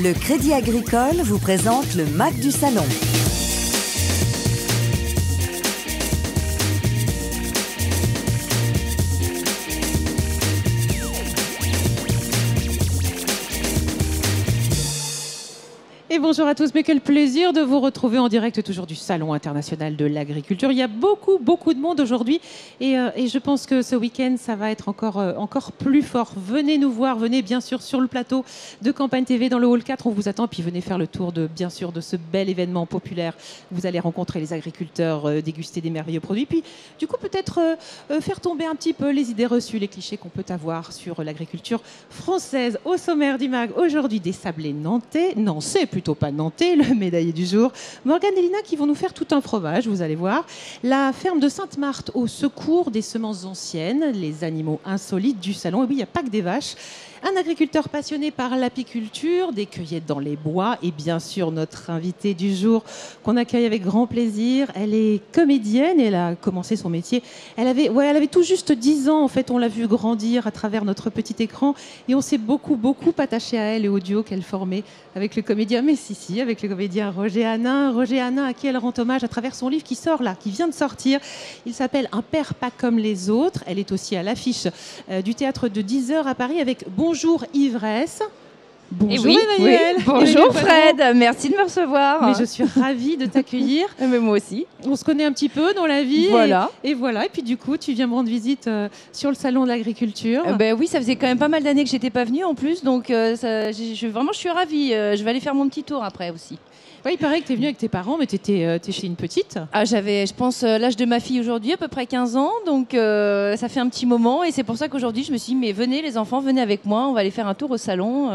Le Crédit Agricole vous présente le MAC du Salon. Et bonjour à tous, mais quel plaisir de vous retrouver en direct toujours du Salon international de l'agriculture. Il y a beaucoup de monde aujourd'hui et je pense que ce week-end, ça va être encore plus fort. Venez nous voir, venez bien sûr sur le plateau de Campagne TV dans le Hall 4, on vous attend. Puis venez faire le tour bien sûr de ce bel événement populaire. Vous allez rencontrer les agriculteurs, déguster des merveilleux produits. Puis du coup, peut-être faire tomber un petit peu les idées reçues, les clichés qu'on peut avoir sur l'agriculture française. Au sommaire du MAG, aujourd'hui, des sablés nantais. Non, c'est plutôt pas nantais, le médaillé du jour. Morgane et Lina qui vont nous faire tout un fromage, vous allez voir. La ferme de Sainte-Marthe au secours des semences anciennes, les animaux insolites du salon. Et oui, il n'y a pas que des vaches. Un agriculteur passionné par l'apiculture, des cueillettes dans les bois et bien sûr notre invitée du jour qu'on accueille avec grand plaisir. Elle est comédienne et elle a commencé son métier. Elle avait tout juste 10 ans en fait. On l'a vu grandir à travers notre petit écran et on s'est beaucoup attaché à elle et au duo qu'elle formait avec le comédien, avec le comédien Roger Hanin. Roger Hanin à qui elle rend hommage à travers son livre qui vient de sortir. Il s'appelle Un père pas comme les autres. Elle est aussi à l'affiche du théâtre de 10h à Paris avec Bonjour Ivresse. Bonjour Emmanuel. Oui. Bonjour Fred, merci de me recevoir. Mais je suis ravie de t'accueillir. Mais moi aussi. On se connaît un petit peu dans la vie. Voilà. Et voilà. Et puis du coup, tu viens me rendre visite sur le salon de l'agriculture. Oui, ça faisait quand même pas mal d'années que j'étais pas venue en plus, donc je suis ravie. Je vais aller faire mon petit tour après aussi. Ouais, il paraît que tu es venue avec tes parents, mais tu étais chez une petite. Ah, j'avais, je pense, l'âge de ma fille aujourd'hui, à peu près 15 ans. Donc, ça fait un petit moment. Et c'est pour ça qu'aujourd'hui, je me suis dit, mais venez les enfants, venez avec moi. On va aller faire un tour au salon.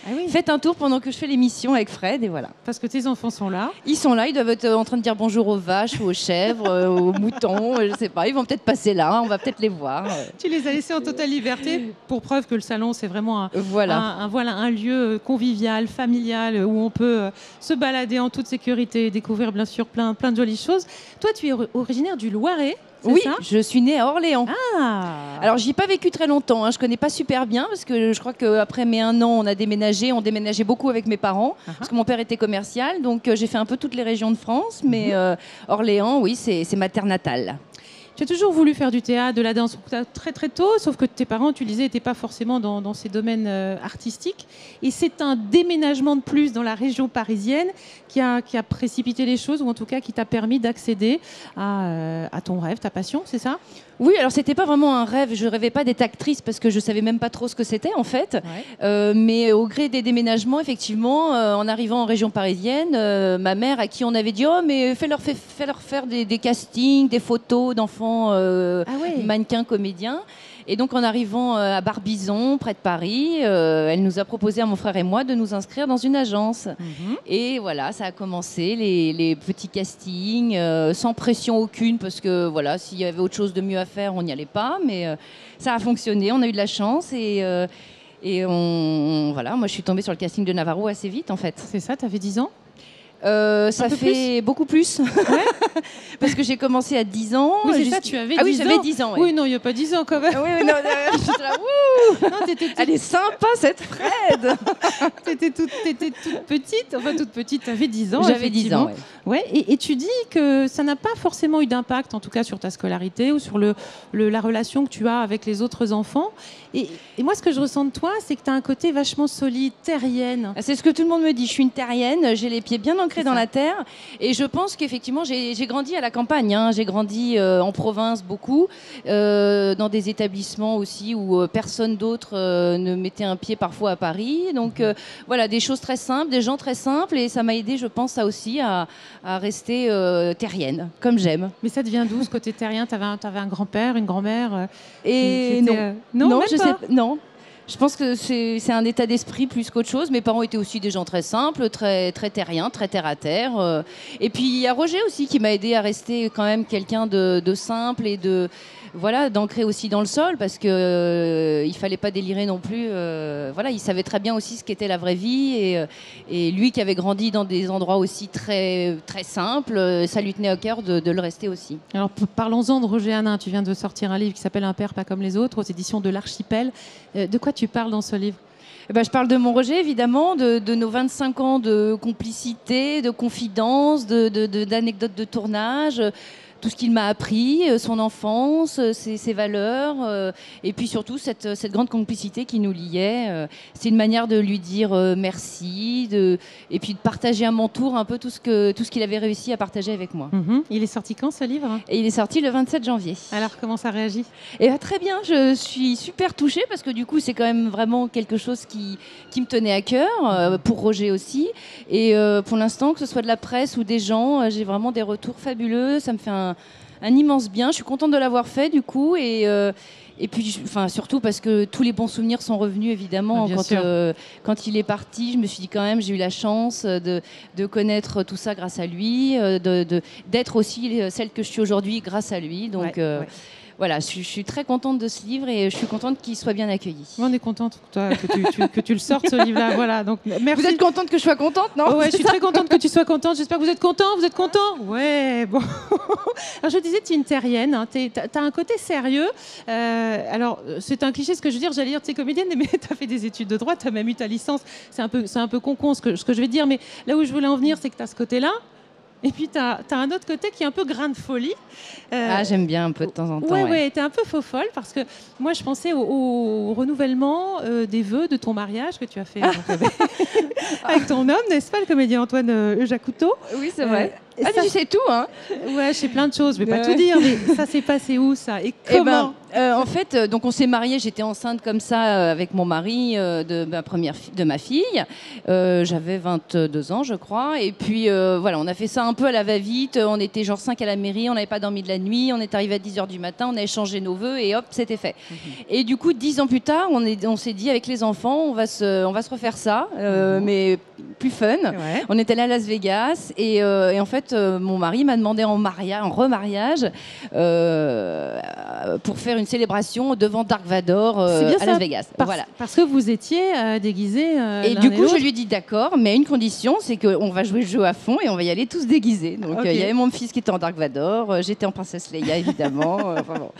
Oui. Faites un tour pendant que je fais l'émission avec Fred. Et voilà. Parce que tes enfants sont là. Ils sont là. Ils doivent être en train de dire bonjour aux vaches, ou aux chèvres, aux moutons. Je sais pas. Ils vont peut-être passer là. On va peut-être les voir. Tu les as laissés en totale liberté pour preuve que le salon, c'est vraiment un lieu convivial, familial, où on peut se balader en toute sécurité et découvrir bien sûr plein de jolies choses. Toi, tu es originaire du Loiret, c'est oui, ça ? Je suis née à Orléans. Ah. Alors, j'y ai pas vécu très longtemps. Je connais pas super bien parce que je crois qu'après mes 1 an, on a déménagé. On déménageait beaucoup avec mes parents parce que mon père était commercial. Donc, j'ai fait un peu toutes les régions de France. Mais Orléans, oui, c'est ma terre natale. Tu as toujours voulu faire du théâtre, de la danse très tôt, sauf que tes parents, tu le disais, n'étaient pas forcément dans ces domaines artistiques. Et c'est un déménagement de plus dans la région parisienne qui a précipité les choses, ou en tout cas qui t'a permis d'accéder à ton rêve, ta passion, c'est ça ? Oui, alors c'était pas vraiment un rêve. Je rêvais pas d'être actrice parce que je savais même pas trop ce que c'était en fait. Ouais. Mais au gré des déménagements, effectivement, en arrivant en région parisienne, ma mère à qui on avait dit mais fais-leur faire des castings, des photos d'enfants mannequins, comédiens. Et donc en arrivant à Barbizon, près de Paris, elle nous a proposé à mon frère et moi de nous inscrire dans une agence. Et voilà, ça a commencé, les petits castings, sans pression aucune, parce que voilà, s'il y avait autre chose de mieux à faire, on n'y allait pas. Mais ça a fonctionné, on a eu de la chance et moi je suis tombée sur le casting de Navarro assez vite en fait. C'est ça, t'avais 10 ans ? Ça fait beaucoup plus. Ouais. Parce que j'ai commencé à 10 ans. Oui, c'est ça, tu avais 10 ans. Oui, j'avais 10 ans. Ouais. Oui, non, il n'y a pas 10 ans quand même. Oui, non, elle est sympa cette Fred. T'étais toute petite, toute petite, tu avais 10 ans. J'avais 10 ans, ouais. Et tu dis que ça n'a pas forcément eu d'impact, en tout cas sur ta scolarité ou sur la relation que tu as avec les autres enfants. Et moi, ce que je ressens de toi, c'est que tu as un côté vachement solide, terrienne. C'est ce que tout le monde me dit. Je suis une terrienne, j'ai les pieds bien ancrés dans la terre. Et je pense qu'effectivement, j'ai grandi à la campagne. J'ai grandi en province beaucoup, dans des établissements aussi où personne d'autre ne mettait un pied parfois à Paris. Donc voilà, des choses très simples, des gens très simples. Et ça m'a aidé, je pense, ça aussi, à rester terrienne, comme j'aime. Mais ça devient d'où ce côté terrien ? T'avais un grand-père, une grand-mère Non, je sais pas. Non. Je pense que c'est un état d'esprit plus qu'autre chose. Mes parents étaient aussi des gens très simples, très, très terriens, très terre-à-terre. Et puis il y a Roger aussi qui m'a aidé à rester quand même quelqu'un de simple et d'ancrer aussi dans le sol parce que il fallait pas délirer non plus. Il savait très bien aussi ce qu'était la vraie vie et lui qui avait grandi dans des endroits aussi très, très simples, ça lui tenait à cœur de le rester aussi. Alors parlons-en de Roger Hanin. Tu viens de sortir un livre qui s'appelle Un père pas comme les autres aux éditions de l'Archipel. De quoi tu parles dans ce livre ? Ben, je parle de mon Roger, évidemment, de nos 25 ans de complicité, de confidence, d'anecdotes de tournage, tout ce qu'il m'a appris, son enfance, ses valeurs, et puis surtout cette grande complicité qui nous liait. C'est une manière de lui dire merci, et puis de partager à mon tour un peu tout ce qu'il avait réussi à partager avec moi. Il est sorti quand, ce livre? Et il est sorti le 27 janvier. Alors, comment ça réagit? Et très bien, je suis super touchée parce que du coup, c'est quand même vraiment quelque chose qui me tenait à cœur, pour Roger aussi. Et pour l'instant, que ce soit de la presse ou des gens, j'ai vraiment des retours fabuleux. Ça me fait un immense bien. Je suis contente de l'avoir fait du coup. Et puis, surtout parce que tous les bons souvenirs sont revenus, évidemment. Quand il est parti, je me suis dit quand même, j'ai eu la chance de connaître tout ça grâce à lui, d'être aussi celle que je suis aujourd'hui grâce à lui. Donc, voilà, je suis très contente de ce livre et je suis contente qu'il soit bien accueilli. On est contente que tu le sortes, ce livre-là. Voilà, donc, merci. Vous êtes contente que je sois contente, non? Ouais, je suis très contente que tu sois contente. J'espère que vous êtes contents. Vous êtes contents? Ouais, bon. Alors, je disais, tu es une terrienne. Hein, tu as un côté sérieux. Alors, c'est un cliché, ce que je veux dire. J'allais dire, tu es comédienne, mais tu as fait des études de droit, tu as même eu ta licence. C'est un peu con ce que je vais dire. Mais là où je voulais en venir, c'est que tu as ce côté-là. Et puis, tu as un autre côté qui est un peu grain de folie. J'aime bien un peu de temps en temps. Ouais, tu es un peu faux folle parce que moi, je pensais au renouvellement des vœux de ton mariage que tu as fait avec ton homme, n'est-ce pas, le comédien Antoine Jacoutot? Oui, c'est vrai. Tu sais tout, hein? Ouais, je sais plein de choses. Je vais pas tout dire, mais ça s'est passé où, ça? Et comment? En fait, donc on s'est mariés. J'étais enceinte comme ça avec mon mari de ma fille. J'avais 22 ans, je crois. Et puis voilà, on a fait ça un peu à la va-vite. On était genre 5 à la mairie. On n'avait pas dormi de la nuit. On est arrivé à 10h du matin. On a échangé nos vœux et hop, c'était fait. Et du coup, 10 ans plus tard, on s'est dit avec les enfants, on va se refaire ça, mais plus fun. Ouais. On est allé à Las Vegas et en fait, mon mari m'a demandé en remariage pour faire une célébration devant Dark Vador à Las Vegas. Parce que vous étiez déguisés. Et du coup, je lui ai dit d'accord, mais à une condition, c'est qu'on va jouer le jeu à fond et on va y aller tous déguisés. Donc il y avait mon fils qui était en Dark Vador, j'étais en Princesse Leia évidemment. Bon.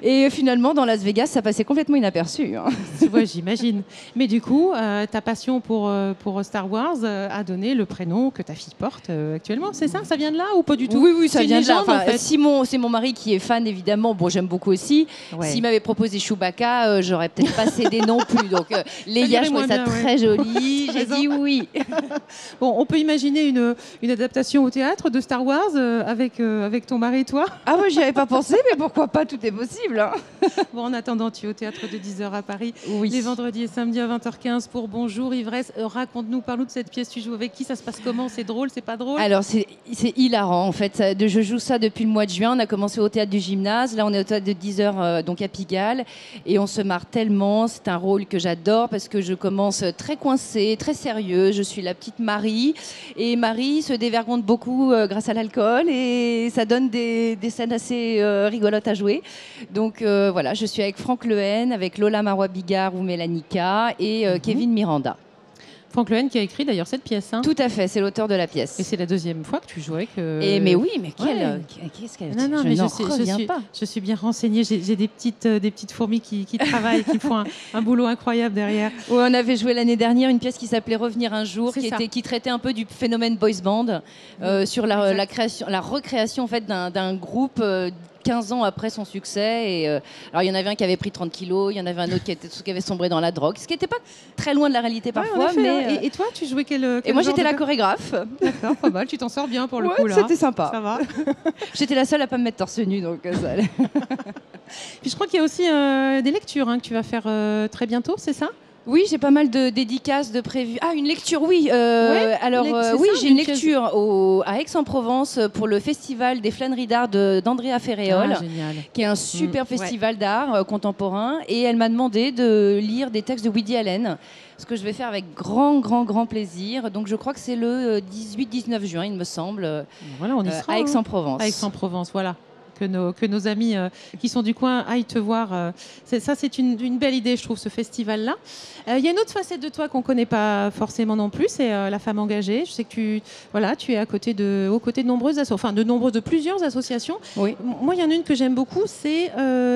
Et finalement, dans Las Vegas, ça passait complètement inaperçu. Hein. Ouais, j'imagine. Mais du coup, ta passion pour Star Wars a donné le prénom que ta fille porte actuellement, c'est ça? Ça vient de là ou pas du tout? Oui, ça vient de là. En fait. C'est mon mari qui est fan, évidemment. Bon, j'aime beaucoup aussi. Ouais. S'il m'avait proposé Chewbacca, j'aurais peut-être pas cédé non plus. Donc, Leia, je trouvais ça très joli. J'ai dit oui. Bon, on peut imaginer une adaptation au théâtre de Star Wars avec ton mari et toi? Ah, moi, j'y avais pas pensé, mais pourquoi pas? Tout est possible. Hein. Bon, en attendant, tu es au théâtre de 10h à Paris, les vendredis et samedis à 20h15 pour Bonjour Ivresse. Raconte-nous, parle-nous de cette pièce. Tu joues avec qui? Ça se passe comment? C'est drôle, c'est pas drôle? Alors, c'est hilarant en fait. Je joue ça depuis le mois de juin. On a commencé au théâtre du Gymnase. Là, on est au théâtre de 10h, donc à Pigalle. Et on se marre tellement. C'est un rôle que j'adore parce que je commence très coincée, très sérieuse. Je suis la petite Marie. Et Marie se dévergonde beaucoup grâce à l'alcool. Et ça donne des scènes assez rigolotes à jouer. Donc voilà, je suis avec Franck Lehen, avec Lola Marois-Bigard ou Mélanica et Kevin Miranda. Franck Lehen qui a écrit d'ailleurs cette pièce. Hein. Tout à fait, c'est l'auteur de la pièce. Et c'est la deuxième fois que tu joues avec... Mais oui, mais qu'est-ce qu'elle... Non, mais je suis bien renseignée. J'ai des petites fourmis qui travaillent, qui font un boulot incroyable derrière. Ouais, on avait joué l'année dernière une pièce qui s'appelait Revenir un jour, qui traitait un peu du phénomène boys band, sur la recréation en fait, d'un groupe... 15 ans après son succès. Et, alors, il y en avait un qui avait pris 30 kilos, il y en avait un autre qui avait sombré dans la drogue, ce qui n'était pas très loin de la réalité parfois. Effet, mais, et toi, tu jouais quel Et moi, j'étais la chorégraphe. D'accord, pas mal. Tu t'en sors bien pour le coup. C'était sympa. Ça va. J'étais la seule à pas me mettre torse nu, donc ça allait. Puis je crois qu'il y a aussi des lectures que tu vas faire très bientôt, c'est ça? Oui, j'ai pas mal de dédicaces de prévues. Ah, une lecture, oui. J'ai une lecture à Aix-en-Provence pour le festival des flâneries d'art d'Andrea Ferréol, qui est un super festival d'art contemporain. Et elle m'a demandé de lire des textes de Woody Allen, ce que je vais faire avec grand plaisir. Donc je crois que c'est le 18-19 juin, il me semble, voilà, on y sera, à Aix-en-Provence. À Aix-en-Provence, voilà. que nos amis qui sont du coin aillent te voir. C'est une belle idée, je trouve, ce festival-là. Il y a une autre facette de toi qu'on ne connaît pas forcément non plus, c'est la femme engagée. Je sais que tu es aux côtés de plusieurs associations. Oui. Moi, il y en a une que j'aime beaucoup, c'est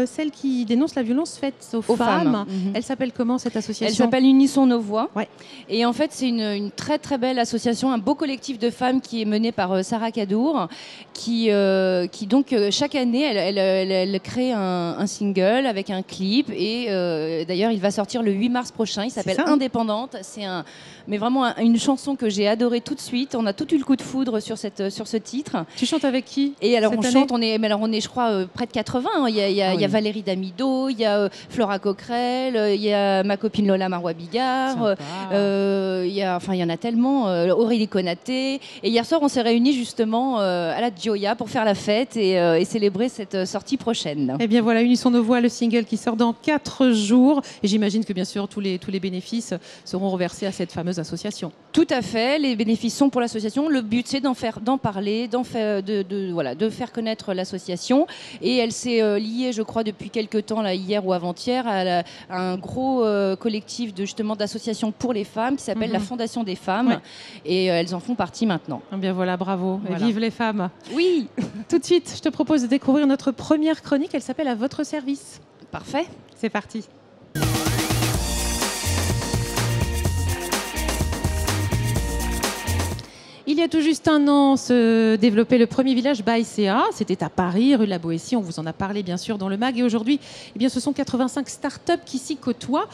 celle qui dénonce la violence faite aux femmes. Elle s'appelle comment, cette association? Elle s'appelle Unissons nos voix. Ouais. Et en fait, c'est une très très belle association, un beau collectif de femmes qui est mené par Sarah Kadour, qui donc chaque année, elle crée un single avec un clip. Et d'ailleurs, il va sortir le 8 mars prochain. Il s'appelle Indépendante. Mais vraiment une chanson que j'ai adorée tout de suite. On a tout eu le coup de foudre sur ce titre. Tu chantes avec qui? Et alors on chante, on est je crois près de 80. Hein. Il y a Valérie Damido, il y a Flora Coquerel, il y a ma copine Lola Marois-Bigard, il y en a tellement, Aurélie Konaté. Et hier soir, on s'est réunis justement à la Gioia pour faire la fête et célébrer cette sortie prochaine. Eh bien voilà, Unissons nos voix, le single qui sort dans 4 jours. Et j'imagine que bien sûr, tous les bénéfices seront reversés à cette fameuse association. Tout à fait, les bénéfices sont pour l'association. Le but, c'est d'en parler, de faire connaître l'association. Et elle s'est liée, je crois, depuis quelques temps, là, hier ou avant-hier, à un gros collectif d'associations pour les femmes qui s'appelle la Fondation des femmes. Ouais. Et elles en font partie maintenant. Eh bien voilà, bravo. Voilà. Vive les femmes. Oui. Tout de suite, je te propose de découvrir notre première chronique. Elle s'appelle À votre service. Parfait. C'est parti. Il y a tout juste un an se développait le premier village Baïséa. C'était à Paris, rue de la Boétie. On vous en a parlé bien sûr dans le MAG. Et aujourd'hui, ce sont 85 startups qui s'y côtoient.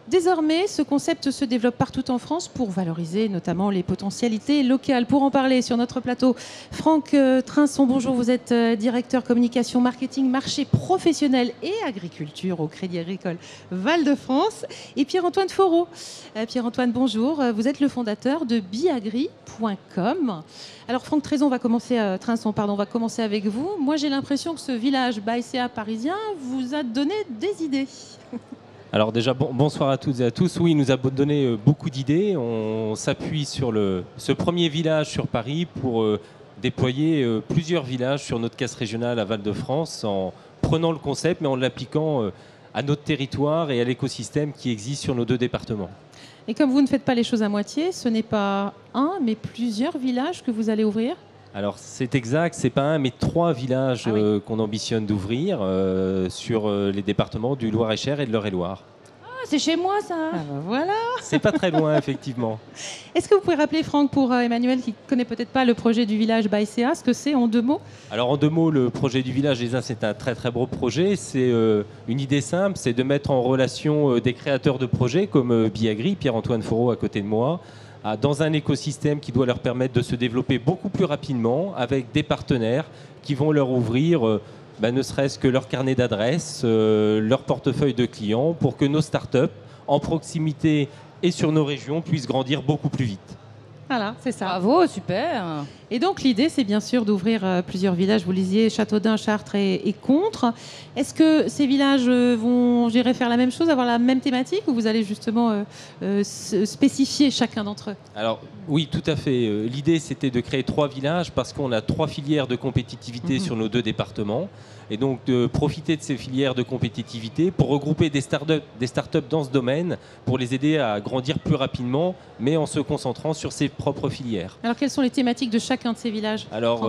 Désormais, ce concept se développe partout en France pour valoriser notamment les potentialités locales. Pour en parler sur notre plateau, Franck Trinson, bonjour. Vous êtes directeur communication, marketing, marché professionnel et agriculture au Crédit Agricole Val-de-France. Et Pierre-Antoine Foreau. Pierre-Antoine, bonjour. Vous êtes le fondateur de biagri.com. Alors Franck Trinson, on va commencer avec vous. Moi, j'ai l'impression que ce village Baïséa parisien vous a donné des idées. Alors déjà, bonsoir à toutes et à tous. Oui, il nous a donné beaucoup d'idées. On s'appuie sur ce premier village sur Paris pour déployer plusieurs villages sur notre caisse régionale à Val-de-France en prenant le concept mais en l'appliquant à notre territoire et à l'écosystème qui existe sur nos 2 départements. Et comme vous ne faites pas les choses à moitié, ce n'est pas un mais plusieurs villages que vous allez ouvrir? Alors c'est exact, c'est pas un mais 3 villages qu'on ambitionne d'ouvrir sur les départements du Loir-et-Cher et de l'Eure-et-Loir. Ah, c'est chez moi ça. Ah ben voilà. C'est pas très loin effectivement. Est-ce que vous pouvez rappeler, Franck, pour Emmanuel qui ne connaît peut-être pas le projet du village Baïséa, ce que c'est en 2 mots? Alors en 2 mots, le projet du village, déjà c'est un très très beau projet. C'est une idée simple, c'est de mettre en relation des créateurs de projets comme Biagri, Pierre-Antoine Foreau à côté de moi, dans un écosystème qui doit leur permettre de se développer beaucoup plus rapidement avec des partenaires qui vont leur ouvrir ne serait-ce que leur carnet d'adresses, leur portefeuille de clients pour que nos startups en proximité et sur nos régions puissent grandir beaucoup plus vite. Voilà, c'est ça. Bravo, super. Et donc l'idée, c'est bien sûr d'ouvrir plusieurs villages. Vous lisiez Châteaudun, Chartres et Contres. Est-ce que ces villages vont, faire la même chose, avoir la même thématique, ou vous allez justement spécifier chacun d'entre eux? Alors oui, tout à fait. L'idée, c'était de créer 3 villages parce qu'on a 3 filières de compétitivité sur nos 2 départements. Et donc de profiter de ces filières de compétitivité pour regrouper des startups dans ce domaine, pour les aider à grandir plus rapidement, mais en se concentrant sur ses propres filières. Alors quelles sont les thématiques de chacun de ces villages? Alors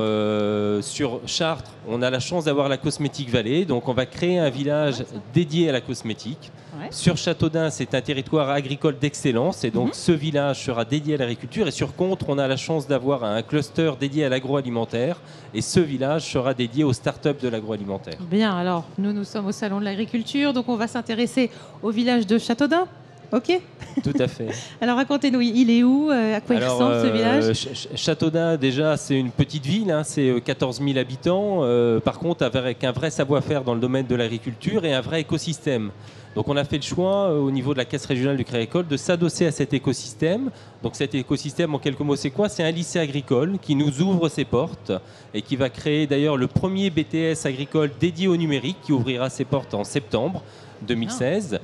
sur Chartres, on a la chance d'avoir la Cosmétique Vallée, donc on va créer un village dédié à la cosmétique. Ouais. Sur Châteaudun, c'est un territoire agricole d'excellence et donc ce village sera dédié à l'agriculture. Et sur Contres, on a la chance d'avoir un cluster dédié à l'agroalimentaire et ce village sera dédié aux startups de l'agroalimentaire. Bien, alors nous sommes au Salon de l'Agriculture, donc on va s'intéresser au village de Châteaudun. Ok. Tout à fait. Alors racontez-nous, il est où? À quoi il ressemble ce village? Châteaudun, déjà, c'est une petite ville, hein, c'est 14 000 habitants. Par contre, avec un vrai savoir-faire dans le domaine de l'agriculture et un vrai écosystème. Donc on a fait le choix au niveau de la Caisse régionale du Crédit Agricole de s'adosser à cet écosystème. Donc cet écosystème, en quelques mots, c'est quoi? C'est un lycée agricole qui nous ouvre ses portes et qui va créer d'ailleurs le premier BTS agricole dédié au numérique qui ouvrira ses portes en septembre 2016.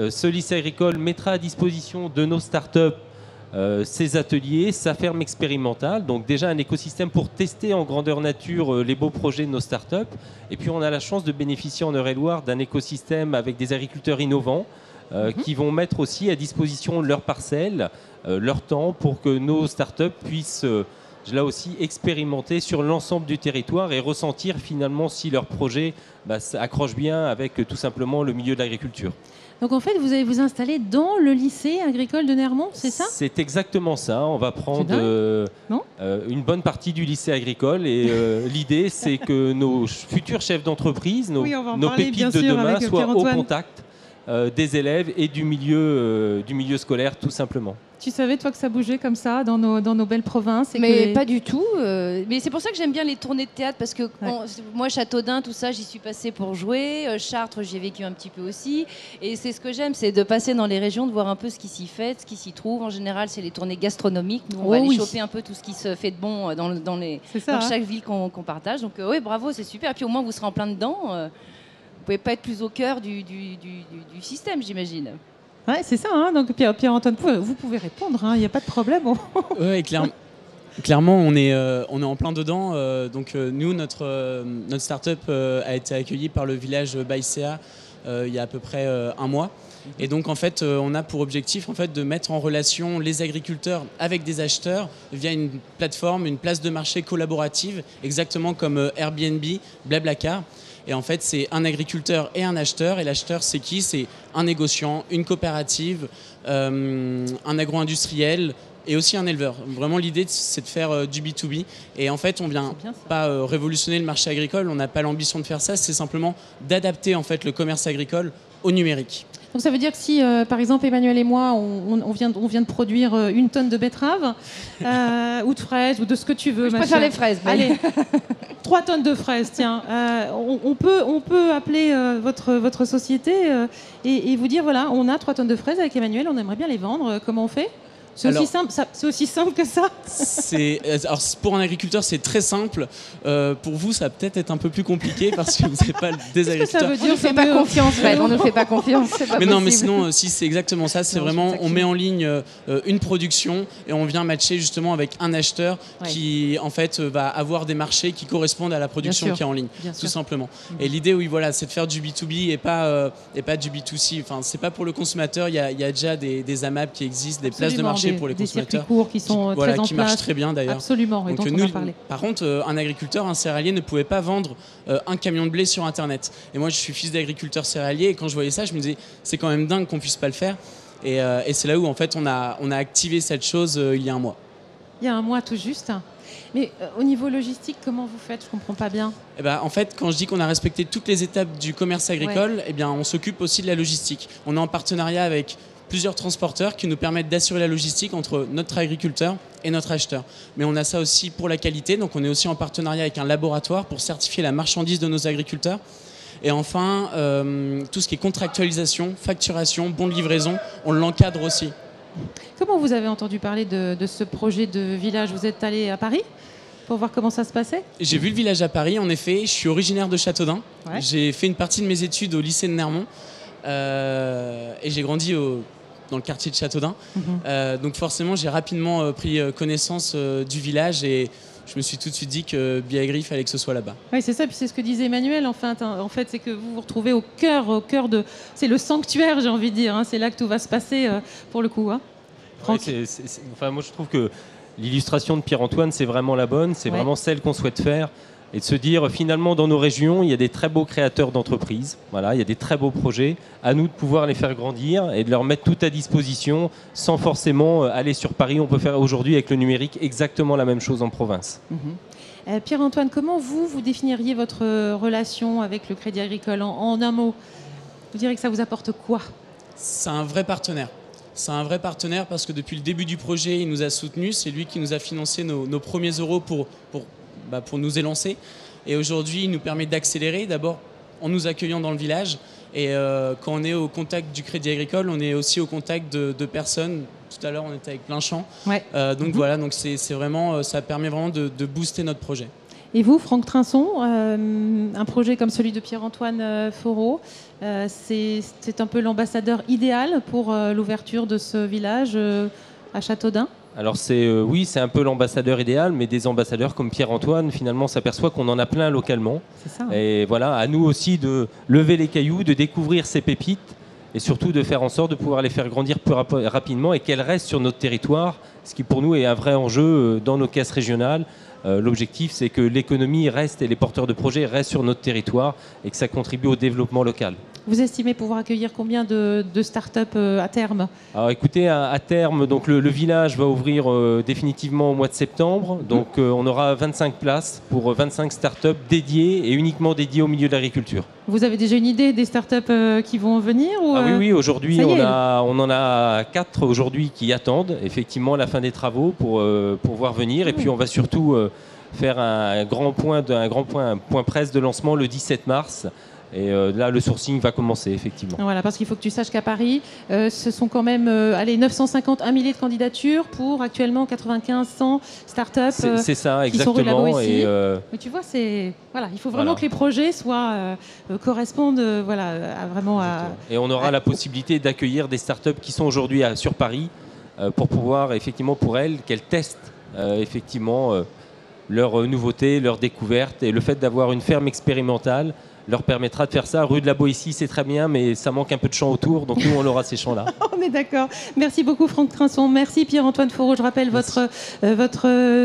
Ce lycée agricole mettra à disposition de nos startups ces ateliers, sa ferme expérimentale. Donc déjà un écosystème pour tester en grandeur nature les beaux projets de nos startups. Et puis on a la chance de bénéficier en Eure-et-Loire d'un écosystème avec des agriculteurs innovants qui vont mettre aussi à disposition leurs parcelles, leur temps pour que nos startups puissent là aussi expérimenter sur l'ensemble du territoire et ressentir finalement si leur projet accroche bien avec tout simplement le milieu de l'agriculture. Donc en fait, vous allez vous installer dans le lycée agricole de Nermont, c'est ça? C'est exactement ça. On va prendre une bonne partie du lycée agricole et l'idée, c'est que nos futurs chefs d'entreprise, nos pépites de demain soient au contact des élèves et du milieu scolaire, tout simplement. Tu savais, toi, que ça bougeait comme ça dans nos belles provinces Mais pas du tout. Mais c'est pour ça que j'aime bien les tournées de théâtre, parce que moi, Châteaudun, tout ça, j'y suis passée pour jouer. Chartres, j'y ai vécu un petit peu aussi. Et c'est ce que j'aime, c'est de passer dans les régions, de voir un peu ce qui s'y fait, ce qui s'y trouve. En général, c'est les tournées gastronomiques. Nous, on va aller choper un peu tout ce qui se fait de bon dans chaque ville qu'on partage. Donc oui, bravo, c'est super. Et puis au moins, vous serez en plein dedans. Vous pouvez pas être plus au cœur du système, j'imagine. Oui, c'est ça. Hein. Donc Pierre-Antoine, vous pouvez répondre, il n'y a pas de problème. Oui, clairement, on est en plein dedans. Nous, notre start-up a été accueillie par le village Baïséa il y a à peu près un mois. Et donc, en fait, on a pour objectif de mettre en relation les agriculteurs avec des acheteurs via une plateforme, une place de marché collaborative, exactement comme Airbnb, Blablacar. Et en fait, c'est un agriculteur et un acheteur. Et l'acheteur, c'est qui? C'est un négociant, une coopérative, un agro-industriel et aussi un éleveur. Vraiment, l'idée, c'est de faire du B2B. Et en fait, on ne vient pas révolutionner le marché agricole. On n'a pas l'ambition de faire ça. C'est simplement d'adapter le commerce agricole au numérique. Donc ça veut dire que si, par exemple, Emmanuel et moi, on vient de produire 1 tonne de betteraves ou de fraises ou de ce que tu veux. Je préfère les fraises. Mais... Allez, 3 tonnes de fraises, tiens. On peut appeler votre société et vous dire, voilà, on a 3 tonnes de fraises avec Emmanuel, on aimerait bien les vendre. Comment on fait? C'est aussi simple que ça. Alors, pour un agriculteur, c'est très simple. Pour vous, ça va peut-être être un peu plus compliqué parce que vous n'êtes pas des agriculteurs. Ça veut dire, on ne fait pas confiance, on ne fait pas confiance. Mais non, mais sinon, si c'est exactement ça, c'est vraiment, on met en ligne une production et on vient matcher justement avec un acheteur qui, en fait, va avoir des marchés qui correspondent à la production qui est en ligne, tout simplement. Et l'idée, c'est de faire du B2B et pas du B2C. Enfin, c'est pas pour le consommateur. Il y a déjà des AMAP qui existent, des places de marché pour les consommateurs, courts qui sont très en qui place. marchent très bien d'ailleurs. Absolument. Et donc dont on a parlé. Par contre, un agriculteur, un céréalier ne pouvait pas vendre un camion de blé sur Internet. Et moi, je suis fils d'agriculteur céréalier et quand je voyais ça, je me disais, c'est quand même dingue qu'on puisse pas le faire. Et c'est là où en fait, on a activé cette chose il y a un mois. Il y a un mois tout juste. Mais au niveau logistique, comment vous faites? Je comprends pas bien. En fait, quand je dis qu'on a respecté toutes les étapes du commerce agricole, on s'occupe aussi de la logistique. On est en partenariat avec plusieurs transporteurs qui nous permettent d'assurer la logistique entre notre agriculteur et notre acheteur. Mais on a ça aussi pour la qualité, donc on est aussi en partenariat avec un laboratoire pour certifier la marchandise de nos agriculteurs. Et enfin, tout ce qui est contractualisation, facturation, bon de livraison, on l'encadre aussi. Comment vous avez entendu parler de ce projet de village? Vous êtes allé à Paris pour voir comment ça se passait? J'ai vu le village à Paris, en effet. Je suis originaire de Châteaudun. J'ai fait une partie de mes études au lycée de Nermont. Et j'ai grandi dans le quartier de Châteaudun. Donc forcément, j'ai rapidement pris connaissance du village et je me suis tout de suite dit que Biagri, il fallait que ce soit là-bas. Oui, c'est ça. Puis c'est ce que disait Emmanuel. En fait, c'est que vous vous retrouvez au cœur de... C'est le sanctuaire, j'ai envie de dire. Hein. C'est là que tout va se passer pour le coup. Hein. Franck. Moi, je trouve que l'illustration de Pierre-Antoine, c'est vraiment la bonne. C'est vraiment celle qu'on souhaite faire. Et de se dire, finalement, dans nos régions, il y a des très beaux créateurs d'entreprises. Voilà, il y a des très beaux projets. À nous de pouvoir les faire grandir et de leur mettre tout à disposition sans forcément aller sur Paris. On peut faire aujourd'hui avec le numérique exactement la même chose en province. Pierre-Antoine, comment vous définiriez votre relation avec le Crédit Agricole en un mot? Vous direz que ça vous apporte quoi? C'est un vrai partenaire. C'est un vrai partenaire parce que depuis le début du projet, il nous a soutenus. C'est lui qui nous a financé nos premiers euros pour nous élancer. Et aujourd'hui, il nous permet d'accélérer, d'abord en nous accueillant dans le village. Et quand on est au contact du Crédit Agricole, on est aussi au contact de personnes. Tout à l'heure, on était avec Plein-Champ. Voilà, donc c'est vraiment, ça permet vraiment de booster notre projet. Et vous, Franck Trinçon, un projet comme celui de Pierre-Antoine Foreau, c'est un peu l'ambassadeur idéal pour l'ouverture de ce village à Châteaudun? Alors oui, c'est un peu l'ambassadeur idéal, mais des ambassadeurs comme Pierre-Antoine, finalement, s'aperçoit qu'on en a plein localement. C'est ça. Et voilà, à nous aussi de lever les cailloux, de découvrir ces pépites et surtout de faire en sorte de pouvoir les faire grandir plus rapidement et qu'elles restent sur notre territoire, ce qui pour nous est un vrai enjeu dans nos caisses régionales. L'objectif, c'est que l'économie reste et les porteurs de projets restent sur notre territoire et que ça contribue au développement local. Vous estimez pouvoir accueillir combien de start-up à terme? Alors écoutez, à terme, donc le village va ouvrir définitivement au mois de septembre. Donc on aura 25 places pour 25 start-up dédiées et uniquement dédiées au milieu de l'agriculture. Vous avez déjà une idée des start-up qui vont venir ou Oui, aujourd'hui on en a 4 aujourd'hui qui attendent effectivement la fin des travaux pour voir venir. Et puis on va surtout faire un point presse de lancement le 17 mars. Et là, le sourcing va commencer, effectivement. Voilà, parce qu'il faut que tu saches qu'à Paris, ce sont quand même 950, 1 millier de candidatures pour actuellement 95-100 startups c'est ça, qui sont relabos exactement. ici. Mais tu vois, il faut vraiment que les projets correspondent Et on aura la possibilité d'accueillir des startups qui sont aujourd'hui sur Paris pour pouvoir, effectivement, pour elles, qu'elles testent, effectivement, leurs nouveautés, leurs découvertes. Et le fait d'avoir une ferme expérimentale leur permettra de faire ça. Rue de la Boétie, c'est très bien, mais ça manque un peu de champs autour, donc nous, on aura ces champs-là. On est d'accord. Merci beaucoup, Franck Trinçon. Merci, Pierre-Antoine Foreau. Je rappelle votre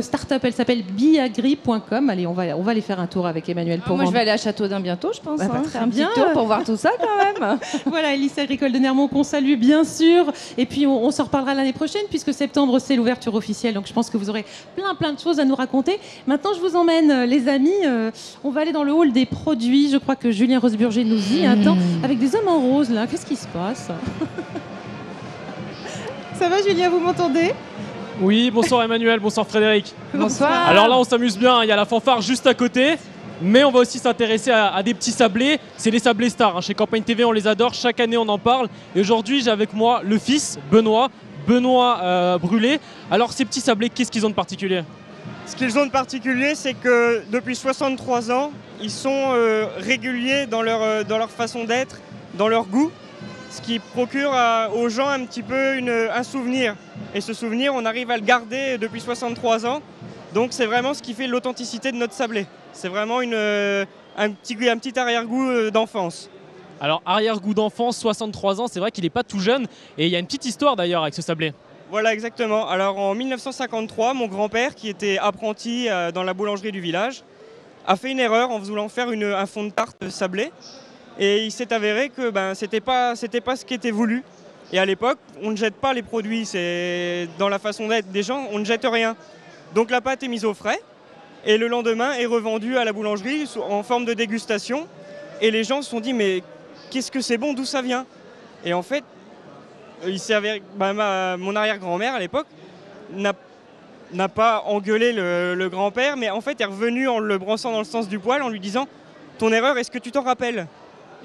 start-up, elle s'appelle biagri.com. Allez, on va aller faire un tour avec Emmanuel pour Moi, je vais aller à Châteaudun bientôt, je pense. Très un bien. petit tour pour voir tout ça, quand même. Voilà, Hélice agricole de Nermont qu'on salue, bien sûr. Et puis, on s'en reparlera l'année prochaine, puisque septembre, c'est l'ouverture officielle. Donc, je pense que vous aurez plein de choses à nous raconter. Maintenant, je vous emmène, les amis. On va aller dans le hall des produits. Je crois que Julien Rosburger nous y attend avec des hommes en rose là. Qu'est-ce qui se passe? Ça va Julien, vous m'entendez? Oui, bonsoir Emmanuel, bonsoir Frédéric. Bonsoir. Alors là on s'amuse bien, il y a la fanfare juste à côté, mais on va aussi s'intéresser à des petits sablés. C'est les sablés stars, chez Campagne TV on les adore, chaque année on en parle. Et aujourd'hui j'ai avec moi le fils, Benoît Brûlé. Alors ces petits sablés, qu'est-ce qu'ils ont de particulier? Ce qu'ils ont de particulier, c'est que depuis 63 ans, ils sont réguliers dans leur façon d'être, dans leur goût, ce qui procure aux gens un petit peu un souvenir. Et ce souvenir, on arrive à le garder depuis 63 ans. Donc c'est vraiment ce qui fait l'authenticité de notre sablé. C'est vraiment un petit arrière-goût d'enfance. Alors arrière-goût d'enfance, 63 ans, c'est vrai qu'il n'est pas tout jeune. Et il y a une petite histoire d'ailleurs avec ce sablé. Voilà, exactement. Alors en 1953, mon grand-père, qui était apprenti dans la boulangerie du village, a fait une erreur en voulant faire un fond de tarte sablé. Et il s'est avéré que c'était pas ce qui était voulu. Et à l'époque, on ne jette pas les produits. C'est dans la façon d'être des gens, on ne jette rien. Donc la pâte est mise au frais et le lendemain est revendue à la boulangerie en forme de dégustation. Et les gens se sont dit mais qu'est-ce que c'est bon, d'où ça vient? Et en fait, il s'est avéré mon arrière-grand-mère à l'époque n'a pas engueulé le grand-père, mais en fait est revenu en le brossant dans le sens du poil en lui disant « Ton erreur, est-ce que tu t'en rappelles ?»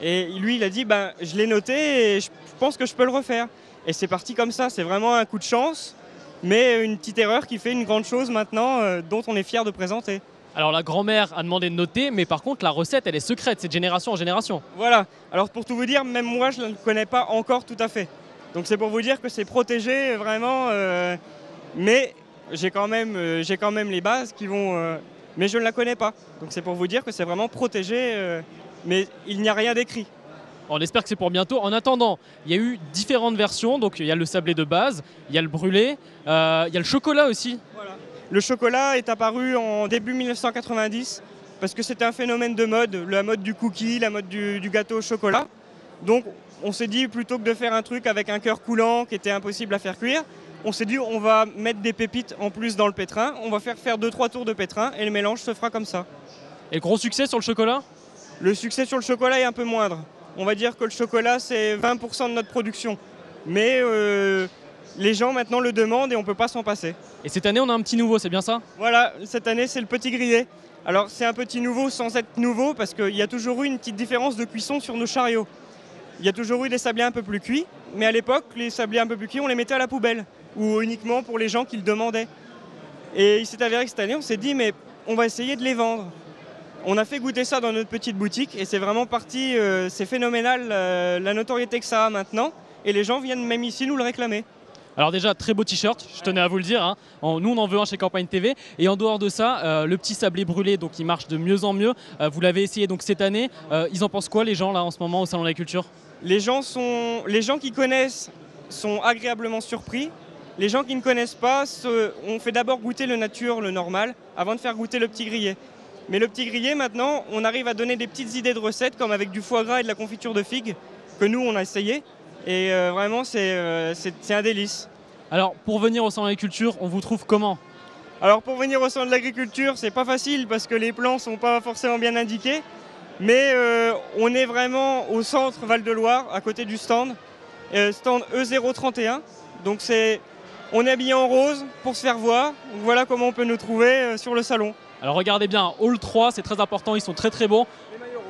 Et lui, il a dit « Je l'ai noté et je pense que je peux le refaire. » Et c'est parti comme ça, c'est vraiment un coup de chance, mais une petite erreur qui fait une grande chose maintenant dont on est fier de présenter. Alors la grand-mère a demandé de noter, mais par contre la recette elle est secrète, c'est de génération en génération. Voilà, alors pour tout vous dire, même moi je ne la connais pas encore tout à fait. Donc c'est pour vous dire que c'est protégé vraiment, mais j'ai quand même les bases qui vont... mais je ne la connais pas. Donc c'est pour vous dire que c'est vraiment protégé, mais il n'y a rien d'écrit. On espère que c'est pour bientôt. En attendant, il y a eu différentes versions. Donc il y a le sablé de base, il y a le brûlé, il y a le chocolat aussi. Voilà. Le chocolat est apparu en début 1990 parce que c'était un phénomène de mode, la mode du cookie, la mode du gâteau au chocolat. Donc on s'est dit, plutôt que de faire un truc avec un cœur coulant qui était impossible à faire cuire, on s'est dit on va mettre des pépites en plus dans le pétrin, on va faire 2-3 tours de pétrin et le mélange se fera comme ça. Et gros succès sur le chocolat? Le succès sur le chocolat est un peu moindre. On va dire que le chocolat c'est 20% de notre production. Mais les gens maintenant le demandent et on ne peut pas s'en passer. Et cette année on a un petit nouveau, c'est bien ça? Voilà, cette année c'est le petit grillé. Alors c'est un petit nouveau sans être nouveau parce qu'il y a toujours eu une petite différence de cuisson sur nos chariots. Il y a toujours eu des sablés un peu plus cuits, mais à l'époque, les sablés un peu plus cuits, on les mettait à la poubelle, ou uniquement pour les gens qui le demandaient. Et il s'est avéré que cette année, on s'est dit, mais on va essayer de les vendre. On a fait goûter ça dans notre petite boutique, et c'est vraiment parti, c'est phénoménal la notoriété que ça a maintenant, et les gens viennent même ici nous le réclamer. Alors déjà, très beau t-shirt, je tenais à vous le dire. Hein. Nous, on en veut un chez Campagne TV. Et en dehors de ça, le petit sablé brûlé, donc il marche de mieux en mieux. Vous l'avez essayé donc cette année. Ils en pensent quoi les gens là en ce moment au Salon de la Culture? Les gens qui connaissent sont agréablement surpris. Les gens qui ne connaissent pas, on fait d'abord goûter le nature, le normal, avant de faire goûter le petit grillé. Mais le petit grillé, maintenant, on arrive à donner des petites idées de recettes, comme avec du foie gras et de la confiture de figues, que nous, on a essayé. Et vraiment, c'est un délice. Alors, pour venir au Salon de l'Agriculture, on vous trouve comment? Alors, pour venir au Salon de l'Agriculture, c'est pas facile parce que les plans sont pas forcément bien indiqués. Mais on est vraiment au centre Val-de-Loire, à côté du stand E031. Donc, on est habillé en rose pour se faire voir. Donc, voilà comment on peut nous trouver sur le salon. Alors, regardez bien, Hall 3, c'est très important, ils sont très très bons.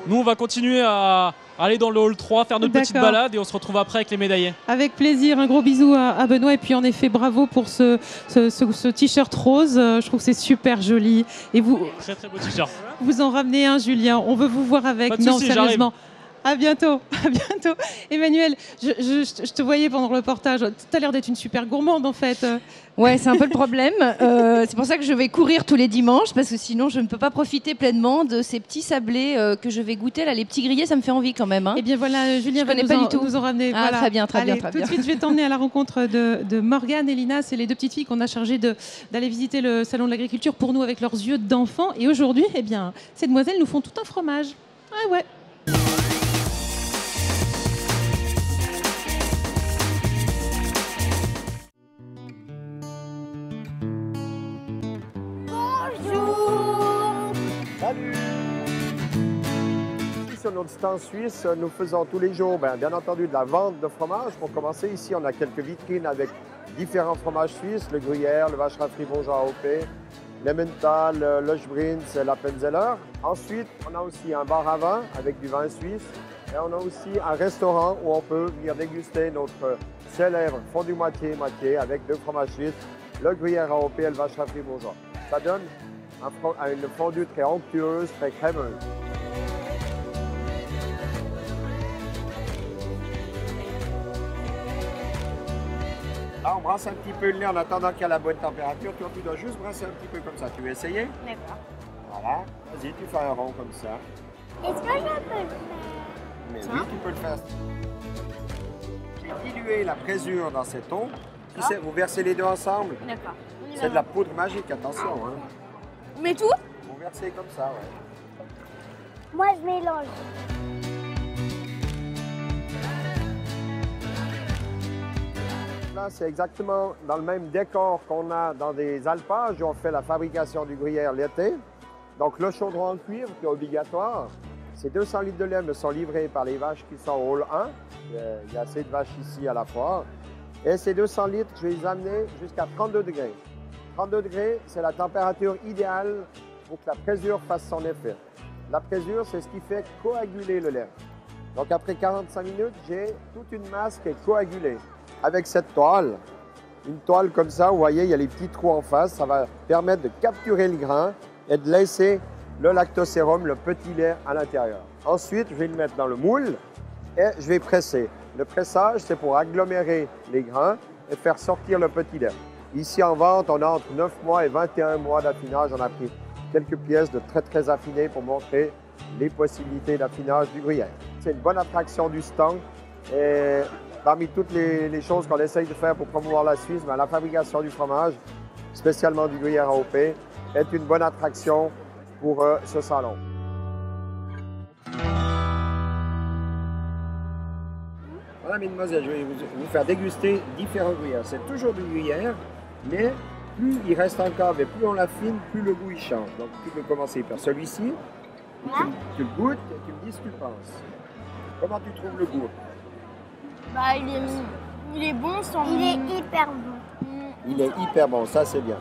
Nous, on va continuer à aller dans le hall 3, faire notre petite balade et on se retrouve après avec les médaillés. Avec plaisir, un gros bisou à Benoît et puis en effet bravo pour ce t-shirt rose, je trouve que c'est super joli. Et vous, très très beau t-shirt. Vous en ramenez un Julien, on veut vous voir avec. Pas de non soucis, sérieusement. À bientôt, à bientôt. Emmanuel, je te voyais pendant le reportage, tu as l'air d'être une super gourmande en fait. Ouais, c'est un peu le problème. C'est pour ça que je vais courir tous les dimanches, parce que sinon je ne peux pas profiter pleinement de ces petits sablés que je vais goûter. Là, les petits grillés, ça me fait envie quand même. Hein. Eh bien voilà, Julien va nous en ramener. Ah, voilà. Très bien, très Allez, bien. Tout de suite, je vais t'emmener à la rencontre de Morgane et Lina. C'est les deux petites filles qu'on a chargées d'aller visiter le Salon de l'Agriculture pour nous avec leurs yeux d'enfants. Et aujourd'hui, eh bien, ces demoiselles nous font tout un fromage. Ah ouais. Salut! Ici sur notre stand suisse, nous faisons tous les jours, bien entendu, de la vente de fromage. Pour commencer, ici, on a quelques vitrines avec différents fromages suisses, le gruyère, le vacherin fribourgeois AOP, l'emmental, le Löschbrinz, l'Appenzeller. Ensuite, on a aussi un bar à vin avec du vin suisse. Et on a aussi un restaurant où on peut venir déguster notre célèbre fondu moitié-moitié avec deux fromages suisses, le gruyère AOP et le vacherin fribourgeois. Ça donne une fondue très onctueuse, très crémeuse. Là, on brasse un petit peu le lait en attendant qu'il y ait la bonne température. Toi, tu dois juste brasser un petit peu comme ça. Tu veux essayer? D'accord. Voilà. Vas-y, tu fais un rond comme ça. Est-ce que je peux le faire? Mais oui, tu peux le faire. J'ai dilué la présure dans cette eau. Vous versez les deux ensemble. D'accord. C'est de la poudre magique, attention. Hein. Mais tout? Vous versez comme ça, ouais. Moi, je mélange. Là, c'est exactement dans le même décor qu'on a dans des alpages où on fait la fabrication du gruyère l'été. Donc, le chaudron en cuivre qui est obligatoire. Ces 200 litres de lait me sont livrés par les vaches qui sont au hall 1. Il y a assez de vaches ici à la foire. Et ces 200 litres, je vais les amener jusqu'à 32 degrés. 32 degrés, c'est la température idéale pour que la présure fasse son effet. La présure, c'est ce qui fait coaguler le lait. Donc après 45 minutes, j'ai toute une masse qui est coagulée. Avec cette toile, une toile comme ça, vous voyez, il y a les petits trous en face, ça va permettre de capturer le grain et de laisser le lactosérum, le petit lait à l'intérieur. Ensuite, je vais le mettre dans le moule et je vais presser. Le pressage, c'est pour agglomérer les grains et faire sortir le petit lait. Ici en vente, on a entre 9 mois et 21 mois d'affinage. On a pris quelques pièces de très affinées pour montrer les possibilités d'affinage du gruyère. C'est une bonne attraction du stand. Et parmi toutes les choses qu'on essaye de faire pour promouvoir la Suisse, la fabrication du fromage, spécialement du gruyère AOP, est une bonne attraction pour ce salon. Voilà, mesdemoiselles, je vais vous faire déguster différents gruyères. C'est toujours du gruyère, mais plus il reste en cave et plus on l'affine, plus le goût il change. Donc tu peux commencer par celui-ci, tu le goûtes et tu me dis ce que tu penses. Comment tu trouves le goût? Bah, il est bon sans... Il est hyper bon. Il est hyper bon, ça c'est bien.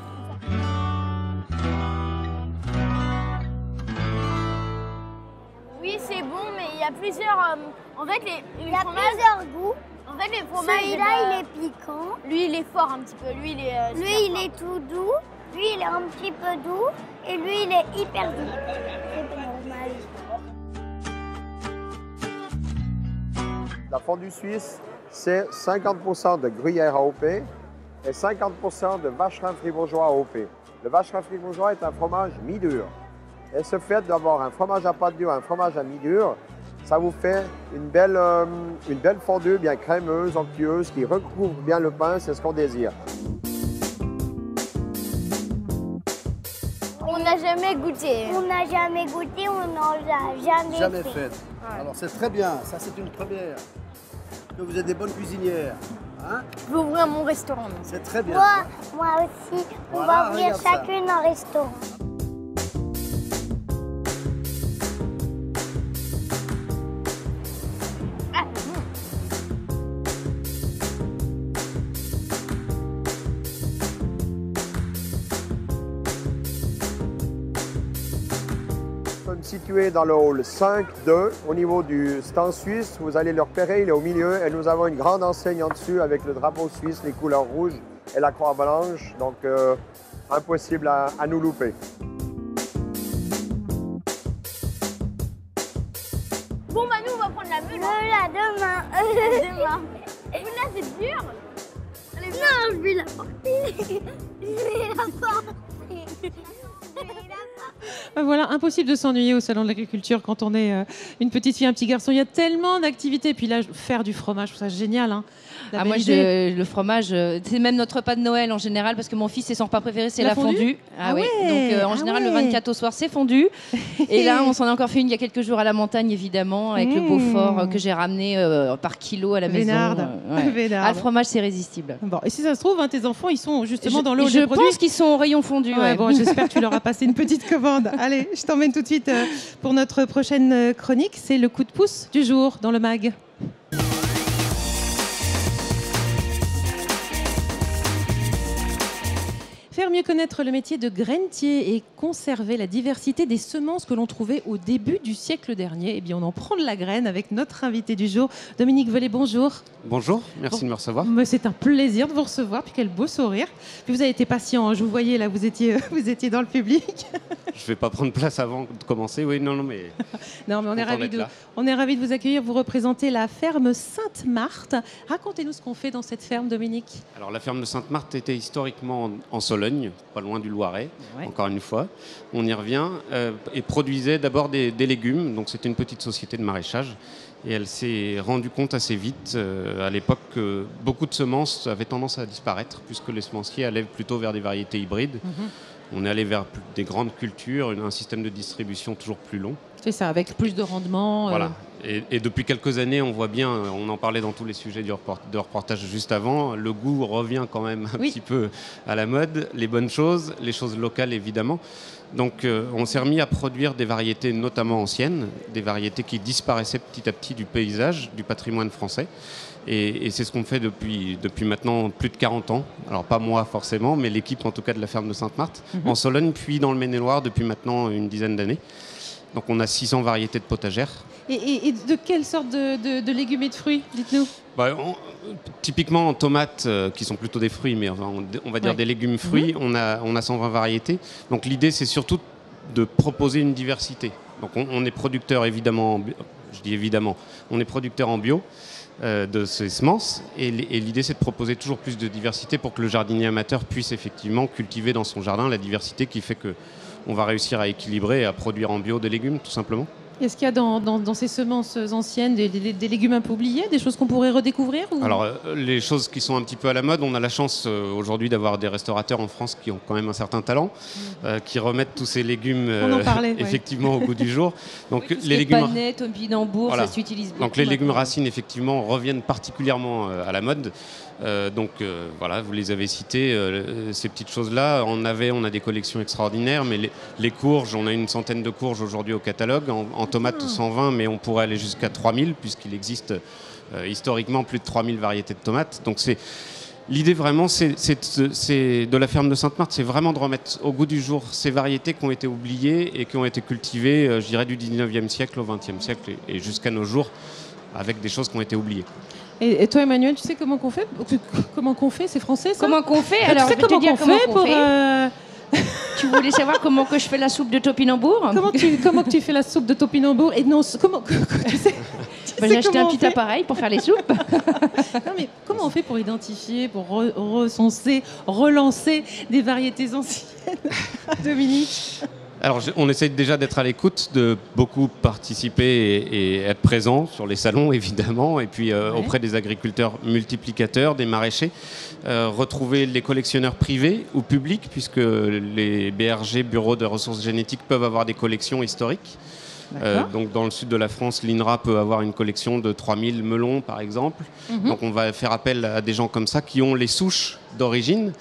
Oui, c'est bon, mais il y a plusieurs... en fait, il y a plusieurs goûts. En fait, les fromages... Celui-là, il est piquant. Lui, il est fort un petit peu. Lui, il est tout doux. Lui, il est un petit peu doux. Et lui, il est hyper doux. C'est normal. La fondue suisse, c'est 50% de gruyère AOP, et 50% de vacherin fribourgeois OP. Le vacherin fribourgeois est un fromage mi-dur. Et ce fait d'avoir un fromage à pâte dure, un fromage à mi-dur, ça vous fait une belle fondue bien crémeuse, onctueuse, qui recouvre bien le pain, c'est ce qu'on désire. On n'a jamais goûté. On n'a jamais goûté, on n'en a jamais fait. Ouais. Alors c'est très bien, ça c'est une première. Que vous êtes des bonnes cuisinières. Hein? Je vais ouvrir mon restaurant. C'est très bien. Moi aussi, on Voilà, va ouvrir chacune un restaurant. Nous sommes situés dans le hall 5-2 au niveau du stand suisse. Vous allez le repérer, il est au milieu et nous avons une grande enseigne en dessus avec le drapeau suisse, les couleurs rouges et la croix blanche. Donc impossible à nous louper. Bon, bah nous, on va prendre la meule. Demain. Demain. Là, c'est dur. Allez, Non, je vais la porter. Je vais la porter. Voilà, impossible de s'ennuyer au Salon de l'Agriculture quand on est une petite fille, un petit garçon. Il y a tellement d'activités. Puis là, faire du fromage, je trouve ça génial. Hein. Moi, le fromage, c'est même notre repas de Noël en général, parce que mon fils, son repas préféré, c'est la fondue. Ah oui. ouais. Donc en général, le 24 au soir, c'est fondue. Et là, on s'en est encore fait une il y a quelques jours à la montagne, évidemment, avec le Beaufort que j'ai ramené par kilo à la Vénarde. maison. Vénarde. Ah, le fromage, c'est irrésistible. Bon, et si ça se trouve, hein, tes enfants, ils sont justement dans le hall des produits. Je pense qu'ils sont au rayon fondu. Ouais, bon, j'espère que tu leur as passé une petite commande. Allez, je t'emmène tout de suite pour notre prochaine chronique. C'est le coup de pouce du jour dans le MAG. Faire mieux connaître le métier de grainetier et conserver la diversité des semences que l'on trouvait au début du siècle dernier. Eh bien, on en prend de la graine avec notre invité du jour, Dominique Velay. Bonjour. Bonjour, merci de me recevoir. C'est un plaisir de vous recevoir, puis quel beau sourire. Puis vous avez été patient, hein. Je vous voyais là, vous étiez dans le public. Je ne vais pas prendre place avant de commencer, oui, non, mais... Non, mais on est ravis de vous accueillir. Vous représentez la ferme Sainte-Marthe. Racontez-nous ce qu'on fait dans cette ferme, Dominique. Alors, la ferme de Sainte-Marthe était historiquement en Sologne, pas loin du Loiret, encore une fois. On y revient, et produisait d'abord des légumes, donc c'était une petite société de maraîchage. Et elle s'est rendue compte assez vite, à l'époque, que beaucoup de semences avaient tendance à disparaître, puisque les semenciers allaient plutôt vers des variétés hybrides. On est allé vers des grandes cultures, un système de distribution toujours plus long. C'est ça, avec plus de rendement. Voilà. Et depuis quelques années, on voit bien, on en parlait dans tous les sujets de reportage juste avant, le goût revient quand même un petit peu à la mode, les bonnes choses, les choses locales évidemment. Donc on s'est remis à produire des variétés notamment anciennes, des variétés qui disparaissaient petit à petit du paysage, du patrimoine français. Et c'est ce qu'on fait depuis maintenant plus de 40 ans. Alors pas moi forcément, mais l'équipe en tout cas de la ferme de Sainte-Marthe, en Sologne, puis dans le Maine-et-Loire depuis maintenant une dizaine d'années. Donc on a 600 variétés de potagères. Et de quelle sorte de légumes et de fruits, dites-nous? Typiquement en tomates, qui sont plutôt des fruits, mais on va dire des légumes fruits, on a 120 variétés. Donc l'idée c'est surtout de proposer une diversité. Donc on est producteur évidemment, je dis évidemment, on est producteur en bio de ces semences et l'idée c'est de proposer toujours plus de diversité pour que le jardinier amateur puisse effectivement cultiver dans son jardin la diversité qui fait qu'on va réussir à équilibrer et à produire en bio des légumes tout simplement. Est-ce qu'il y a dans ces semences anciennes des légumes un peu oubliés, des choses qu'on pourrait redécouvrir ou... Alors, les choses qui sont un petit peu à la mode, on a la chance aujourd'hui d'avoir des restaurateurs en France qui ont quand même un certain talent, qui remettent tous ces légumes effectivement au goût du jour. Donc, les légumes panais, topinambour, ça s'utilise beaucoup. Donc les légumes racines effectivement reviennent particulièrement à la mode. Voilà, vous les avez cités, ces petites choses-là. On a des collections extraordinaires, mais les courges, on a une centaine de courges aujourd'hui au catalogue. En tomates, 120, mais on pourrait aller jusqu'à 3000, puisqu'il existe historiquement plus de 3000 variétés de tomates. Donc l'idée vraiment, c'est de la ferme de Sainte-Marthe, c'est vraiment de remettre au goût du jour ces variétés qui ont été oubliées et qui ont été cultivées, je dirais, du 19e siècle au 20e siècle et jusqu'à nos jours, avec des choses qui ont été oubliées. Et toi, Emmanuel, tu sais comment qu'on fait? Comment qu'on fait? C'est français, ça? Comment qu'on fait? Alors, tu sais comment qu'on fait pour... Tu voulais savoir comment que je fais la soupe de topinambour? Comment que tu fais la soupe de topinambour? Et non, comment tu sais? J'ai acheté un petit appareil pour faire les soupes. Non, mais comment on fait pour identifier, pour recenser, relancer des variétés anciennes, Dominique? Alors, on essaye déjà d'être à l'écoute, de beaucoup participer et être présent sur les salons, évidemment, et puis auprès des agriculteurs multiplicateurs, des maraîchers, retrouver les collectionneurs privés ou publics, puisque les BRG, bureaux de ressources génétiques, peuvent avoir des collections historiques. Donc dans le sud de la France, l'INRA peut avoir une collection de 3000 melons, par exemple. Donc on va faire appel à des gens comme ça qui ont les souches d'origine.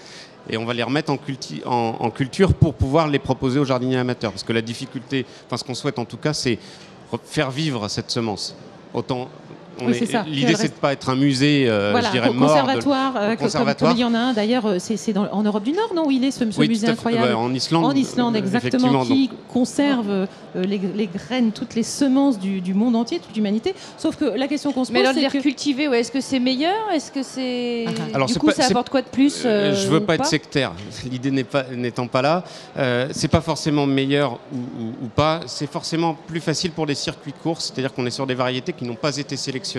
Et on va les remettre en culture pour pouvoir les proposer aux jardiniers amateurs. Parce que la difficulté, enfin ce qu'on souhaite en tout cas, c'est faire vivre cette semence. L'idée, c'est de ne pas être un musée, je dirais, mort. Conservatoire, comme il y en a un d'ailleurs, c'est en Europe du Nord, non? Où il est ce musée incroyable? En Islande. En Islande, exactement, qui conserve les graines, toutes les semences du monde entier, toute l'humanité. Sauf que la question qu'on se pose, c'est que... cultiver, est-ce que c'est meilleur? Est-ce que c'est... Alors, du coup, ça apporte quoi de plus? Je ne veux pas être sectaire. L'idée n'étant pas là. C'est pas forcément meilleur ou pas. C'est forcément plus facile pour des circuits courts. C'est-à-dire qu'on est sur des variétés qui n'ont pas été sélectionnées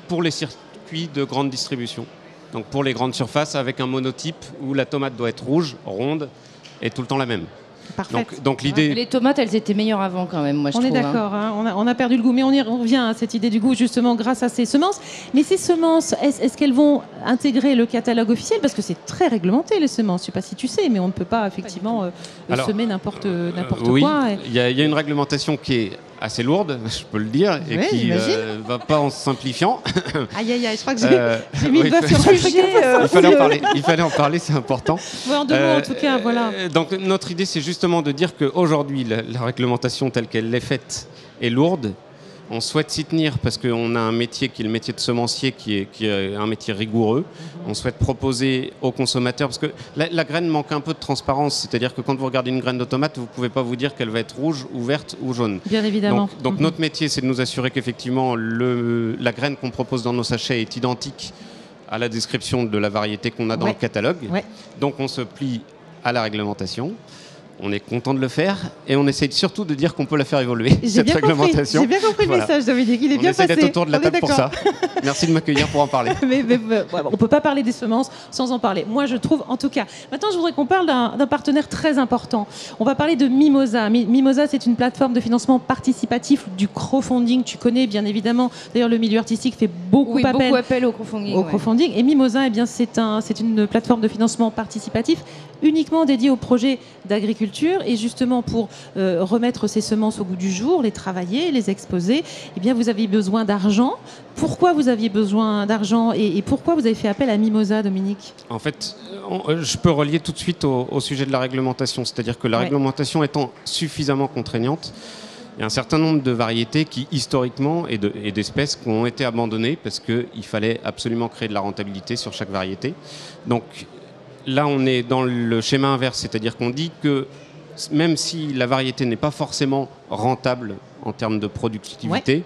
pour les circuits de grande distribution. Donc pour les grandes surfaces, avec un monotype où la tomate doit être rouge, ronde et tout le temps la même. Parfait. Donc l'idée... Les tomates, elles étaient meilleures avant quand même, moi je trouve. On est d'accord, on a perdu le goût, mais on revient à cette idée du goût justement grâce à ces semences. Mais ces semences, est-ce qu'elles vont intégrer le catalogue officiel? Parce que c'est très réglementé les semences, je ne sais pas si tu sais, mais on ne peut pas effectivement semer n'importe oui, quoi. Il y a une réglementation qui est assez lourde, je peux le dire, et qui ne va pas en simplifiant. Aïe, aïe, aïe, je crois que j'ai mis le doigt sur le sujet. Il fallait en parler, c'est important. En 2 mots, en tout cas, voilà. Donc notre idée, c'est justement de dire qu'aujourd'hui, la réglementation telle qu'elle est faite est lourde. On souhaite s'y tenir parce qu'on a un métier qui est le métier de semencier, qui est un métier rigoureux. On souhaite proposer aux consommateurs, parce que la graine manque un peu de transparence, c'est-à-dire que quand vous regardez une graine de tomate, vous ne pouvez pas vous dire qu'elle va être rouge ou verte ou jaune. Bien évidemment. Donc notre métier, c'est de nous assurer qu'effectivement la graine qu'on propose dans nos sachets est identique à la description de la variété qu'on a dans le catalogue. Donc on se plie à la réglementation. On est content de le faire et on essaye surtout de dire qu'on peut la faire évoluer, cette réglementation. J'ai bien compris le message, Dominique. Il est bien passé. On essaie d'être autour de la table pour ça. Merci de m'accueillir pour en parler. mais on ne peut pas parler des semences sans en parler. Moi, je trouve, en tout cas. Maintenant, je voudrais qu'on parle d'un partenaire très important. On va parler de Mimosa. Mimosa, c'est une plateforme de financement participatif, du crowdfunding. Tu connais, bien évidemment. D'ailleurs, le milieu artistique fait beaucoup appel au crowdfunding. Et Mimosa, eh bien, c'est une plateforme de financement participatif uniquement dédiée aux projets d'agriculture. Et justement, pour remettre ces semences au goût du jour, les travailler, les exposer, eh bien, vous aviez besoin d'argent. Pourquoi vous aviez besoin d'argent et pourquoi vous avez fait appel à Mimosa, Dominique? En fait, je peux relier tout de suite au sujet de la réglementation. C'est-à-dire que la réglementation étant suffisamment contraignante, il y a un certain nombre de variétés qui, historiquement, et d'espèces qui ont été abandonnées parce qu'il fallait absolument créer de la rentabilité sur chaque variété. Donc, là, on est dans le schéma inverse, c'est-à-dire qu'on dit que même si la variété n'est pas forcément rentable en termes de productivité,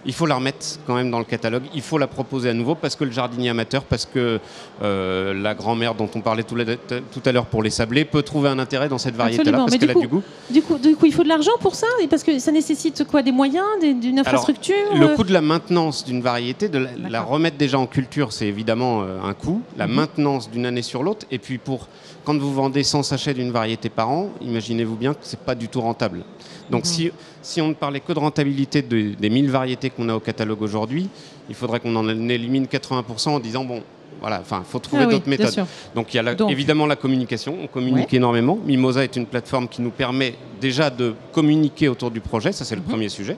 il faut la remettre quand même dans le catalogue, il faut la proposer à nouveau parce que le jardinier amateur, parce que la grand-mère dont on parlait tout à l'heure pour les sablés peut trouver un intérêt dans cette variété-là parce qu'elle a du goût. Du coup, il faut de l'argent pour ça? Parce que ça nécessite quoi? Des moyens, d'une infrastructure? Alors, le coût de la maintenance d'une variété, de la remettre déjà en culture, c'est évidemment un coût. La maintenance d'une année sur l'autre, et puis quand vous vendez 100 sachets d'une variété par an, imaginez-vous bien que ce n'est pas du tout rentable. Donc si on ne parlait que de rentabilité des 1000 variétés qu'on a au catalogue aujourd'hui, il faudrait qu'on en élimine 80% en disant bon, voilà, enfin, faut trouver d'autres méthodes. Donc il y a évidemment la communication, on communique énormément. Mimosa est une plateforme qui nous permet déjà de communiquer autour du projet, ça c'est le premier sujet.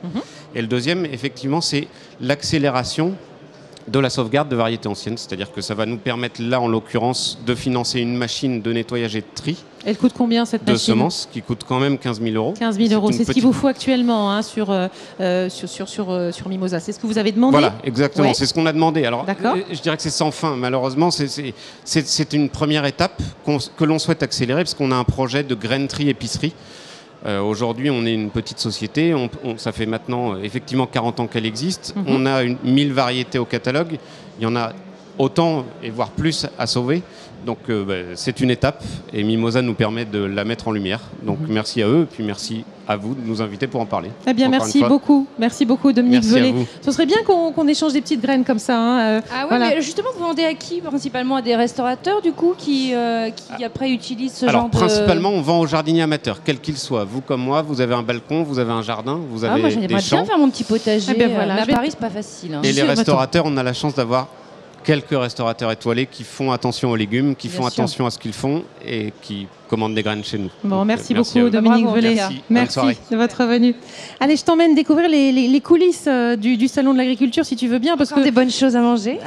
Et le deuxième, effectivement, c'est l'accélération de la sauvegarde de variétés anciennes, c'est-à-dire que ça va nous permettre là en l'occurrence de financer une machine de nettoyage et de tri. Elle coûte combien cette machine? De semences, qui coûte quand même 15 000 euros. 15 000 euros, c'est ce qu'il vous faut actuellement sur Mimosa. C'est ce que vous avez demandé? Voilà, exactement, c'est ce qu'on a demandé. Alors, je dirais que c'est sans fin, malheureusement, c'est une première étape que l'on souhaite accélérer parce qu'on a un projet de grainerie épicerie. Aujourd'hui, on est une petite société, ça fait maintenant effectivement 40 ans qu'elle existe. On a 1000 variétés au catalogue, il y en a autant et voire plus à sauver. Donc c'est une étape et Mimosa nous permet de la mettre en lumière. Donc merci à eux et puis merci à vous de nous inviter pour en parler. Eh bien, merci beaucoup. Merci beaucoup, Dominique Velay. Ce serait bien qu'on échange des petites graines comme ça. Hein, ah oui, mais justement, vous vendez à qui? Principalement à des restaurateurs, du coup, qui après utilisent ce genre de... Principalement, on vend aux jardiniers amateurs, quels qu'ils soient. Vous comme moi, vous avez un balcon, vous avez un jardin, vous avez moi, des champs. j'aimerais bien faire mon petit potager. Ben voilà, mais à Paris, c'est pas facile. Hein. Et les restaurateurs, on a la chance d'avoir quelques restaurateurs étoilés qui font attention aux légumes, qui font attention à ce qu'ils font et qui commandent des graines chez nous. Bon, donc, merci beaucoup, Dominique Velay. Merci de votre venue. Allez, je t'emmène découvrir les coulisses du Salon de l'Agriculture, si tu veux bien. Parce que des bonnes choses à manger.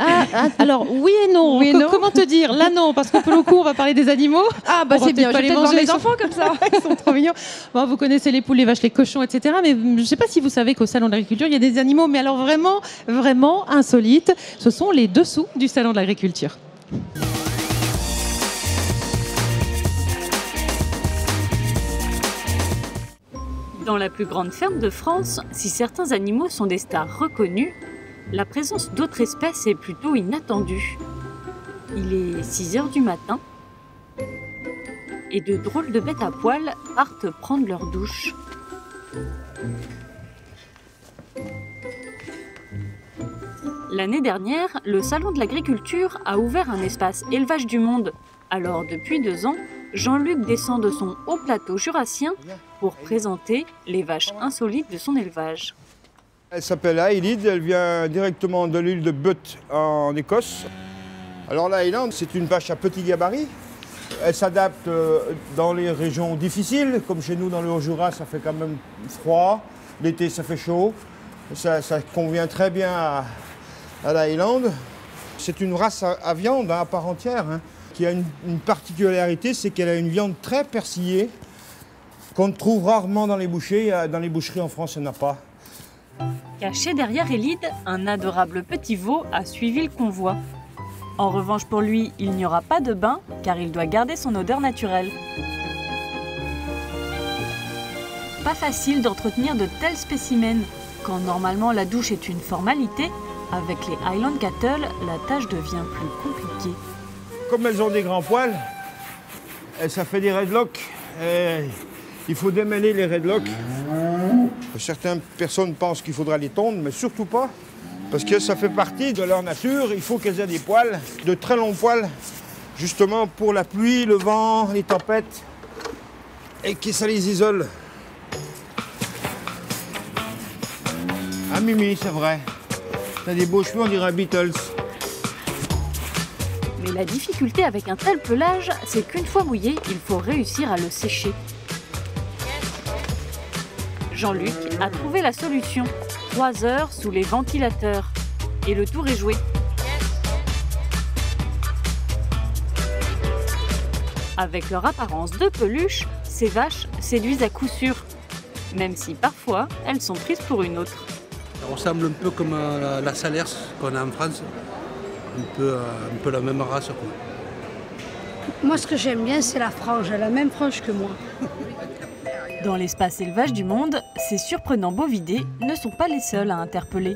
Alors, oui et non. Comment te dire? Là, non, parce que pour le coup, on va parler des animaux. Ah, bah c'est bien, je vais peut-être voir mes enfants comme ça. Ils sont trop mignons. Bon, vous connaissez les poules, les vaches, les cochons, etc. Mais je ne sais pas si vous savez qu'au Salon de l'Agriculture, il y a des animaux, mais alors vraiment, vraiment insolites. Ce sont les dessous du Salon de l'Agriculture. Dans la plus grande ferme de France, si certains animaux sont des stars reconnues, la présence d'autres espèces est plutôt inattendue. Il est 6 h du matin et de drôles de bêtes à poil partent prendre leur douche. L'année dernière, le Salon de l'Agriculture a ouvert un espace élevage du monde. Alors depuis 2 ans, Jean-Luc descend de son haut plateau jurassien pour présenter les vaches insolites de son élevage. Elle s'appelle Highland, elle vient directement de l'île de Butte en Écosse. Alors la Highland, c'est une vache à petit gabarit. Elle s'adapte dans les régions difficiles, comme chez nous dans le Haut-Jura, ça fait quand même froid. L'été, ça fait chaud. Ça convient très bien à la Highland. C'est une race à viande à part entière, qui a une particularité, c'est qu'elle a une viande très persillée, qu'on trouve rarement dans les boucheries. Dans les boucheries en France, il n'y en a pas. Caché derrière Élide, un adorable petit veau a suivi le convoi. En revanche, pour lui, il n'y aura pas de bain, car il doit garder son odeur naturelle. Pas facile d'entretenir de tels spécimens. Quand normalement la douche est une formalité, avec les Highland Cattle, la tâche devient plus compliquée. Comme elles ont des grands poils, ça fait des redlocks. Il faut démêler les redlocks. Certaines personnes pensent qu'il faudra les tondre, mais surtout pas. Parce que ça fait partie de leur nature. Il faut qu'elles aient des poils, de très longs poils, justement pour la pluie, le vent, les tempêtes, et que ça les isole. Ah Mimi, c'est vrai. T'as des beaux cheveux, on dirait Beatles. Mais la difficulté avec un tel pelage, c'est qu'une fois mouillé, il faut réussir à le sécher. Jean-Luc a trouvé la solution. 3 heures sous les ventilateurs. Et le tour est joué. Avec leur apparence de peluche, ces vaches séduisent à coup sûr. Même si parfois, elles sont prises pour une autre. Ça ressemble un peu comme la Salers qu'on a en France. Un peu la même race, quoi. Moi, ce que j'aime bien, c'est la frange. Elle a la même frange que moi. Dans l'espace élevage du monde, ces surprenants bovidés ne sont pas les seuls à interpeller.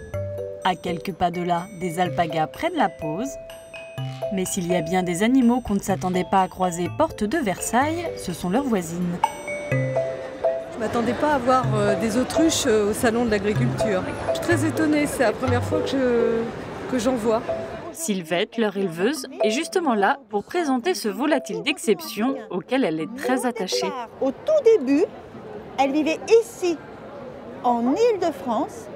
À quelques pas de là, des alpagas prennent la pause. Mais s'il y a bien des animaux qu'on ne s'attendait pas à croiser porte de Versailles, ce sont leurs voisines. Je ne m'attendais pas à voir des autruches au Salon de l'Agriculture. Je suis très étonnée, c'est la première fois que j'en vois. Sylvette, leur éleveuse, est justement là pour présenter ce volatile d'exception auquel elle est très attachée. Au tout début, elle vivait ici, en Île-de-France.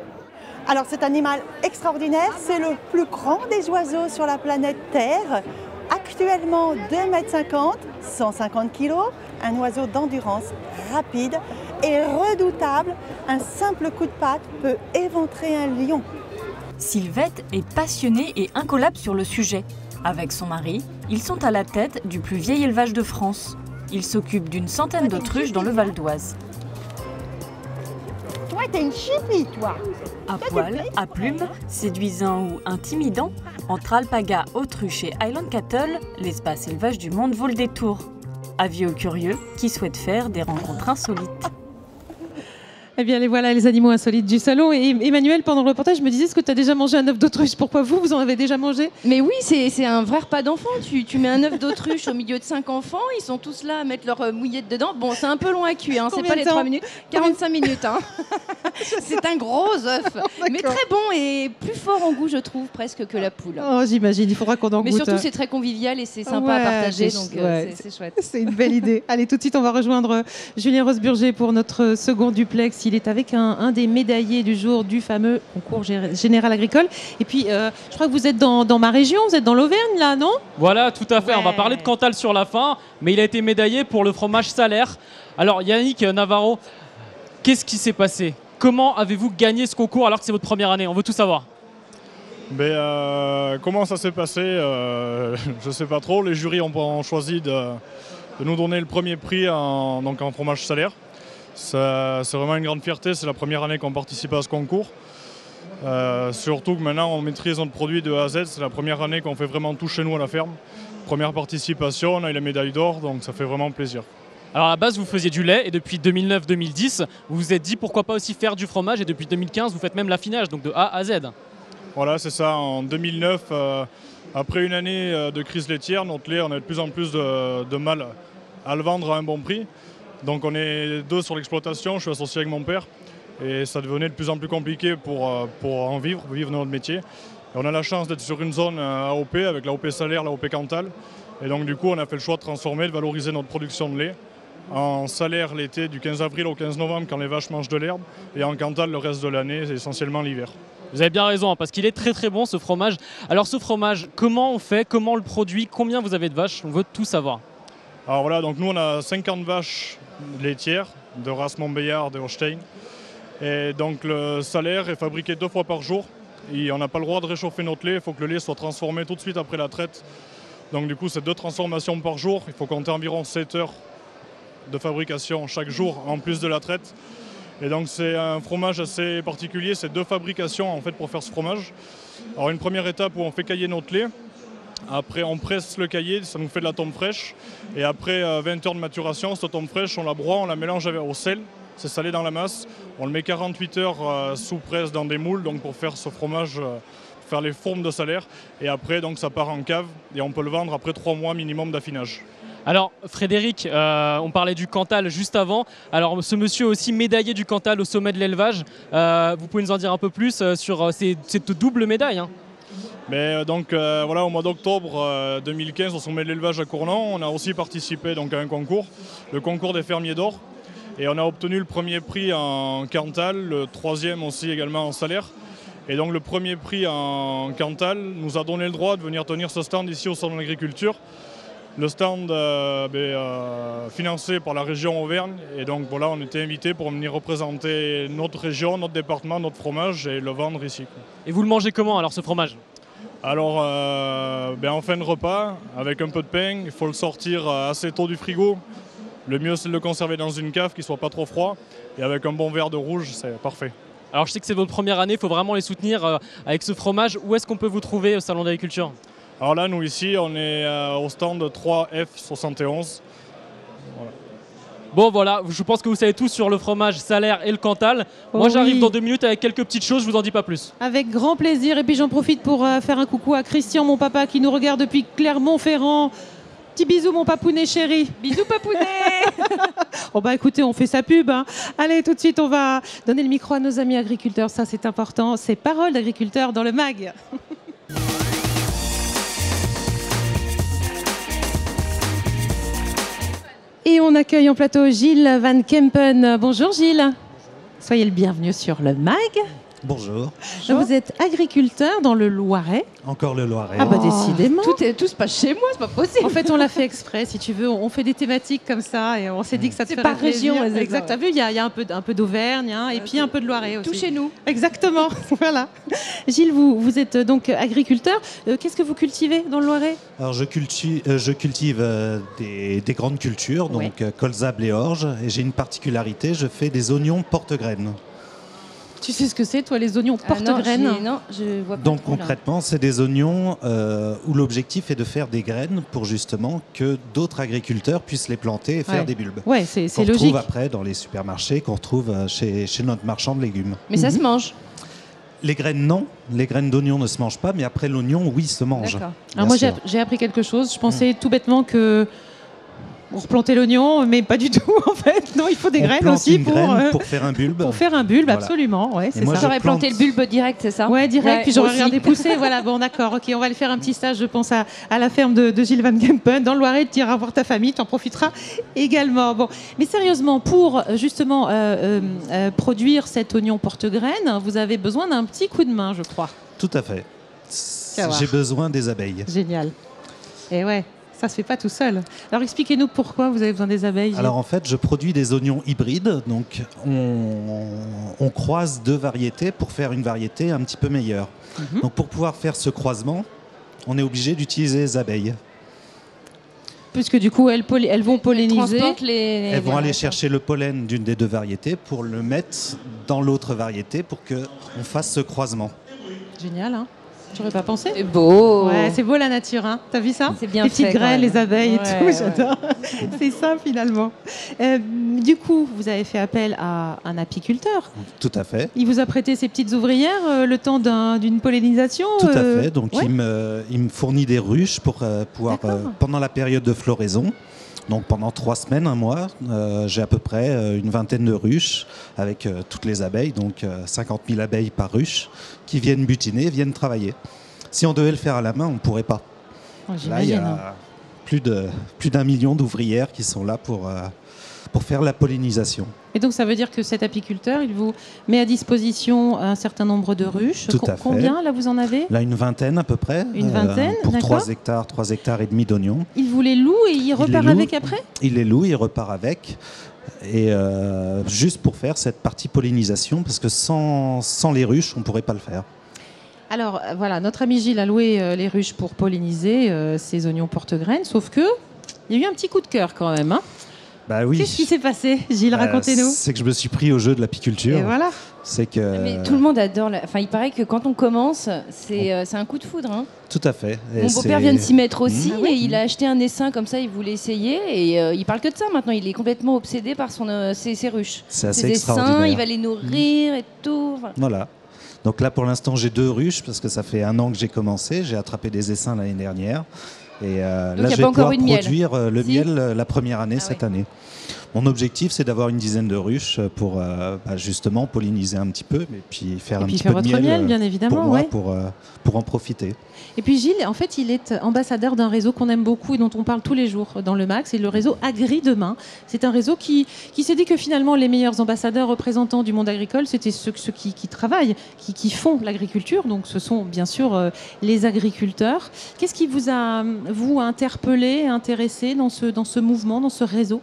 Alors cet animal extraordinaire, c'est le plus grand des oiseaux sur la planète Terre. Actuellement 2,50 m, 150 kg, un oiseau d'endurance rapide et redoutable. Un simple coup de patte peut éventrer un lion. Sylvette est passionnée et incollable sur le sujet. Avec son mari, ils sont à la tête du plus vieil élevage de France. Ils s'occupent d'une centaine d'autruches dans le Val d'Oise. Toi, t'es une chipie, toi. À poil, à plumes, séduisant ou intimidant, entre alpaga, autruche et Highland Cattle, l'espace élevage du monde vaut le détour. Avis aux curieux qui souhaitent faire des rencontres insolites. Eh bien, les voilà, les animaux insolites du salon. Et Emmanuel, pendant le reportage, je me disais, est-ce que tu as déjà mangé un œuf d'autruche? Pourquoi vous en avez déjà mangé? Mais oui, c'est un vrai repas d'enfant. Tu mets un œuf d'autruche au milieu de 5 enfants, ils sont tous là à mettre leur mouillette dedans. Bon, c'est un peu long à cuire, hein, c'est pas les 3 minutes, 45 minutes. Hein. C'est un gros œuf, mais très bon et plus fort en goût, je trouve, presque que la poule. Oh, j'imagine, il faudra qu'on en goûte. Mais surtout, c'est très convivial et c'est sympa à partager, donc c'est chouette. C'est une belle idée. Allez, tout de suite, on va rejoindre Julien Rosburger pour notre second duplex. Il est avec un des médaillés du jour du fameux concours général agricole. Et puis, je crois que vous êtes dans ma région, vous êtes dans l'Auvergne, là, non? Voilà, tout à fait. Ouais. On va parler de Cantal sur la fin, mais il a été médaillé pour le fromage Salaire. Alors, Yannick Navarro, qu'est-ce qui s'est passé? Comment avez-vous gagné ce concours alors que c'est votre première année? On veut tout savoir. Comment ça s'est passé je ne sais pas trop. Les jurys ont choisi de nous donner le premier prix en fromage Salaire. C'est vraiment une grande fierté, c'est la première année qu'on participe à ce concours. Surtout que maintenant on maîtrise notre produit de A à Z, c'est la première année qu'on fait vraiment tout chez nous à la ferme. Première participation, on a eu la médaille d'or, donc ça fait vraiment plaisir. Alors à la base vous faisiez du lait et depuis 2009-2010 vous vous êtes dit pourquoi pas aussi faire du fromage et depuis 2015 vous faites même l'affinage, donc de A à Z. Voilà, c'est ça, en 2009, après une année de crise laitière, notre lait on a de plus en plus de mal à le vendre à un bon prix. Donc on est deux sur l'exploitation, je suis associé avec mon père et ça devenait de plus en plus compliqué pour en vivre notre métier. Et on a la chance d'être sur une zone AOP avec l'AOP Salaire, l'AOP Cantal. Et donc du coup on a fait le choix de transformer, de valoriser notre production de lait en Salaire l'été du 15 avril au 15 novembre quand les vaches mangent de l'herbe et en Cantal le reste de l'année, c'est essentiellement l'hiver. Vous avez bien raison, parce qu'il est très très bon ce fromage. Alors ce fromage, comment on fait, comment on le produit, combien vous avez de vaches? On veut tout savoir. Alors voilà, donc nous on a 50 vaches laitières de race Montbéliard, de Holstein. Et donc le Salaire est fabriqué 2 fois par jour. Et on n'a pas le droit de réchauffer notre lait, il faut que le lait soit transformé tout de suite après la traite. Donc du coup c'est 2 transformations par jour, il faut compter environ 7 heures de fabrication chaque jour en plus de la traite. Et donc c'est un fromage assez particulier, c'est 2 fabrications en fait pour faire ce fromage. Alors une première étape où on fait cailler notre lait. Après, on presse le caillé, ça nous fait de la tombe fraîche. Et après 20 heures de maturation, cette tombe fraîche, on la broie, on la mélange au sel. C'est salé dans la masse. On le met 48 heures sous presse dans des moules donc pour faire ce fromage, pour faire les formes de Salaire. Et après, donc, ça part en cave et on peut le vendre après 3 mois minimum d'affinage. Alors Frédéric, on parlait du Cantal juste avant. Alors ce monsieur aussi médaillé du Cantal au sommet de l'élevage. Vous pouvez nous en dire un peu plus sur cette double médaille, hein? Mais voilà, au mois d'octobre 2015, au sommet de l'élevage à Cournon, on a aussi participé donc, à un concours, le concours des fermiers d'or. Et on a obtenu le premier prix en Cantal, le 3e aussi également en Salaire. Et donc le premier prix en Cantal nous a donné le droit de venir tenir ce stand ici au Salon de l'Agriculture. Le stand financé par la région Auvergne. Et donc voilà, on était invités pour venir représenter notre région, notre département, notre fromage et le vendre ici. Et vous le mangez comment alors ce fromage? Alors, en fin de repas, avec un peu de pain, il faut le sortir assez tôt du frigo. Le mieux, c'est de le conserver dans une cave qui ne soit pas trop froid. Et avec un bon verre de rouge, c'est parfait. Alors, je sais que c'est votre première année, il faut vraiment les soutenir avec ce fromage. Où est-ce qu'on peut vous trouver au Salon d'Agriculture? Alors là, nous, ici, on est au stand 3F71. Voilà. Bon voilà, je pense que vous savez tout sur le fromage Salaire et le Cantal. Moi j'arrive dans 2 minutes avec quelques petites choses, je vous en dis pas plus. Avec grand plaisir, et puis j'en profite pour faire un coucou à Christian, mon papa, qui nous regarde depuis Clermont-Ferrand. Petit bisou mon papounet chéri. Bisous papounet. Oh bah écoutez, on fait sa pub, hein. Allez, tout de suite on va donner le micro à nos amis agriculteurs, ça c'est important. C'est Paroles d'agriculteurs dans le MAG. Et on accueille en plateau Gilles Van Kempen. Bonjour Gilles. Soyez le bienvenu sur le MAG. Bonjour. Vous êtes agriculteur dans le Loiret. Encore le Loiret. Ah bah décidément. Tout se passe chez moi, c'est pas possible. En fait, on l'a fait exprès, si tu veux. On fait des thématiques comme ça et on s'est dit que ça te ferait par plaisir. région. Exact. T'as vu, il y a un peu d'Auvergne et puis un peu de Loiret aussi. Tout chez nous. Exactement. Voilà. Gilles, vous êtes donc agriculteur. Qu'est-ce que vous cultivez dans le Loiret? Alors je cultive des grandes cultures, donc colza, blé, orge. Et j'ai une particularité, je fais des oignons porte-graines. Tu sais ce que c'est, toi, les oignons porte-graines? Non, je vois pas. Donc trop, là. concrètement, c'est des oignons où l'objectif est de faire des graines pour justement que d'autres agriculteurs puissent les planter et faire des bulbes. Ouais, c'est qu'on logique. retrouve après dans les supermarchés, qu'on retrouve chez notre marchand de légumes. Mais ça se mange. Les graines, non. Les graines d'oignon ne se mangent pas, mais après l'oignon, oui, se mange. D'accord. Alors moi, j'ai appris quelque chose. Je pensais tout bêtement que on replantait l'oignon, mais pas du tout en fait. Non, il faut des On graines plante aussi une graine pour faire un bulbe. Pour faire un bulbe, Voilà. absolument. Ouais, c'est moi, ça. J'aurais planté le bulbe direct, c'est ça? Ouais, direct, puis j'aurais aussi. regardé pousser. Voilà, bon, d'accord, ok, on va aller faire un petit stage, je pense, à la ferme de Gilles Van Kempen, dans le Loiret, tu iras voir ta famille, tu en profiteras également. Bon, mais sérieusement, pour justement produire cet oignon porte-graine, vous avez besoin d'un petit coup de main, je crois. Tout à fait. va voir. J'ai besoin des abeilles. Génial. Et ouais. Ça se fait pas tout seul. Alors expliquez-nous pourquoi vous avez besoin des abeilles. Gilles. Alors en fait, je produis des oignons hybrides. Donc on croise deux variétés pour faire une variété un petit peu meilleure. Donc pour pouvoir faire ce croisement, on est obligé d'utiliser les abeilles. Puisque du coup, elles vont polliniser. Elles vont aller chercher le pollen d'une des deux variétés pour le mettre dans l'autre variété pour qu'on fasse ce croisement. Génial, hein? J'aurais pas pensé. C'est beau. Ouais, c'est beau la nature, hein. T'as vu ça? C'est bien les petites fait, graines, les abeilles et tout, ouais. j'adore. C'est ça finalement. Du coup, vous avez fait appel à un apiculteur. Tout à fait. Il vous a prêté ses petites ouvrières le temps d'une pollinisation. Tout à fait. Donc ouais. il me fournit des ruches pour pouvoir, pendant la période de floraison, donc pendant 3 semaines, 1 mois, j'ai à peu près une vingtaine de ruches avec toutes les abeilles, donc 50 000 abeilles par ruche, qui viennent butiner, viennent travailler. Si on devait le faire à la main, on ne pourrait pas. Oh, là, il y a plus d'1 million d'ouvrières qui sont là pour faire la pollinisation. Et donc ça veut dire que cet apiculteur, il vous met à disposition un certain nombre de ruches. Tout à fait. Combien là vous en avez? Là, une vingtaine à peu près. Une vingtaine, pour d'accord. 3 hectares et demi d'oignons. Il vous les loue et il repart avec après? Il les loue, il repart avec. Et juste pour faire cette partie pollinisation, parce que sans les ruches, on ne pourrait pas le faire. Alors voilà, notre ami Gilles a loué les ruches pour polliniser ses oignons porte-graines, sauf que il y a eu un petit coup de cœur quand même. Hein. Bah oui. Qu'est-ce qui s'est passé, Gilles? Racontez-nous. C'est que je me suis pris au jeu de l'apiculture. Et voilà. C'est que. Mais tout le monde adore. Enfin, il paraît que quand on commence, c'est un coup de foudre. Hein. Tout à fait. Et mon beau-père vient de s'y mettre aussi, Ah ouais. et il a acheté un essaim comme ça, il voulait essayer, et il parle que de ça maintenant. Il est complètement obsédé par ses ruches. C'est assez ses extraordinaire. essaims, il va les nourrir et tout. Enfin, Voilà. Donc là, pour l'instant, j'ai 2 ruches parce que ça fait 1 an que j'ai commencé. J'ai attrapé des essaims l'année dernière. Et là, je vais pouvoir produire le miel la première année cette année. Mon objectif, c'est d'avoir une dizaine de ruches pour justement polliniser un petit peu, et puis faire un petit peu de miel, bien évidemment, pour moi, ouais. pour en profiter. Et puis Gilles, en fait, il est ambassadeur d'un réseau qu'on aime beaucoup et dont on parle tous les jours dans le MAC, c'est le réseau Agri Demain. C'est un réseau qui s'est dit que finalement, les meilleurs ambassadeurs représentants du monde agricole, c'était ceux qui travaillent, qui font l'agriculture. Donc ce sont bien sûr les agriculteurs. Qu'est-ce qui vous a, interpellé, intéressé dans ce mouvement, dans ce réseau?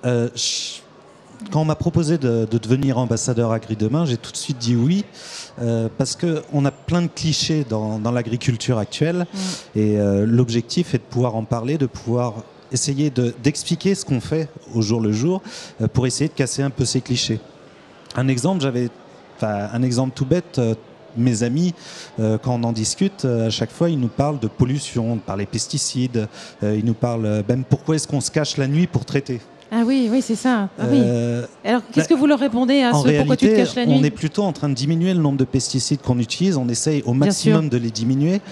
Quand on m'a proposé de devenir ambassadeur Agri Demain, j'ai tout de suite dit oui, parce qu'on a plein de clichés dans l'agriculture actuelle, et l'objectif est de pouvoir en parler, de pouvoir essayer d'expliquer ce qu'on fait au jour le jour, pour essayer de casser un peu ces clichés. Un exemple tout bête, mes amis, quand on en discute, à chaque fois, ils nous parlent de pollution, par les pesticides, ils nous parlent même pourquoi est-ce qu'on se cache la nuit pour traiter. Ah oui, c'est ça. Ah oui. Alors, qu'est-ce que vous leur répondez à ce pourquoi tu te caches la nuit? On est plutôt en train de diminuer le nombre de pesticides qu'on utilise. On essaye au maximum de les diminuer.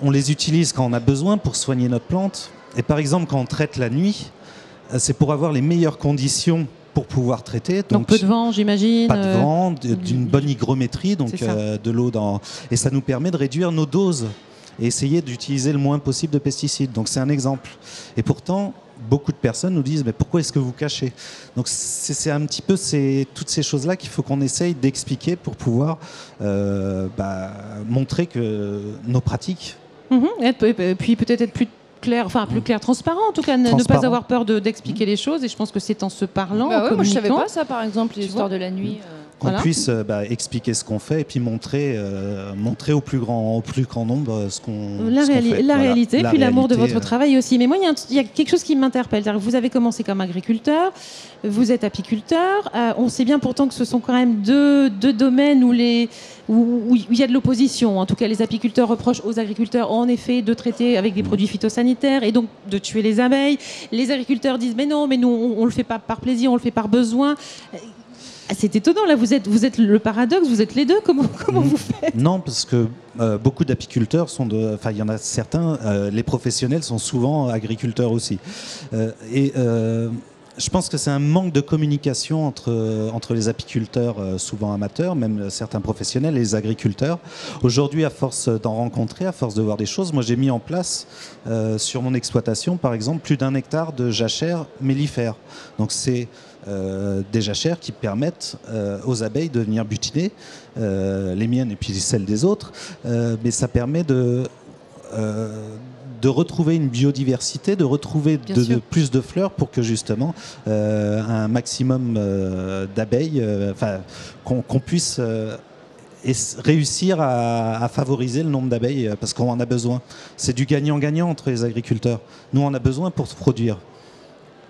On les utilise quand on a besoin pour soigner notre plante. Et par exemple, quand on traite la nuit, c'est pour avoir les meilleures conditions pour pouvoir traiter. Donc peu de vent, j'imagine. Pas de vent, d'une bonne hygrométrie, donc de l'eau dans... Et ça nous permet de réduire nos doses et essayer d'utiliser le moins possible de pesticides. Donc c'est un exemple. Et pourtant, beaucoup de personnes nous disent mais pourquoi est-ce que vous cachez? Donc c'est un petit peu toutes ces choses-là qu'il faut qu'on essaye d'expliquer pour pouvoir montrer que nos pratiques. Et puis peut-être être plus clair, transparent en tout cas, ne pas avoir peur d'expliquer les choses. Et je pense que c'est en se parlant, en moi je savais communiquant. pas ça par exemple, l'histoire de la nuit. qu'on Voilà. puisse expliquer ce qu'on fait et puis montrer au plus grand nombre ce qu'on fait. La Voilà. réalité, La puis l'amour de réalité, votre travail aussi. Mais moi, il y a quelque chose qui m'interpelle. C'est-à-dire que vous avez commencé comme agriculteur, vous êtes apiculteur. On sait bien pourtant que ce sont quand même deux domaines où il y a de l'opposition. En tout cas, les apiculteurs reprochent aux agriculteurs, en effet, de traiter avec des produits phytosanitaires et donc de tuer les abeilles. Les agriculteurs disent, mais non, mais nous, on le fait pas par plaisir, on le fait par besoin. C'est étonnant, là, vous êtes le paradoxe, vous êtes les deux, comment vous faites? Non, parce que beaucoup d'apiculteurs il y en a certains, les professionnels sont souvent agriculteurs aussi. Je pense que c'est un manque de communication entre les apiculteurs, souvent amateurs, même certains professionnels, et les agriculteurs. Aujourd'hui, à force d'en rencontrer, à force de voir des choses, moi j'ai mis en place sur mon exploitation, par exemple, plus d'1 hectare de jachères mellifères. Donc c'est des jachères qui permettent aux abeilles de venir butiner, les miennes et puis celles des autres, mais ça permet de retrouver une biodiversité, de retrouver plus de fleurs pour que justement un maximum d'abeilles, qu'on puisse réussir à favoriser le nombre d'abeilles parce qu'on en a besoin. C'est du gagnant-gagnant entre les agriculteurs. Nous, on a besoin pour se produire.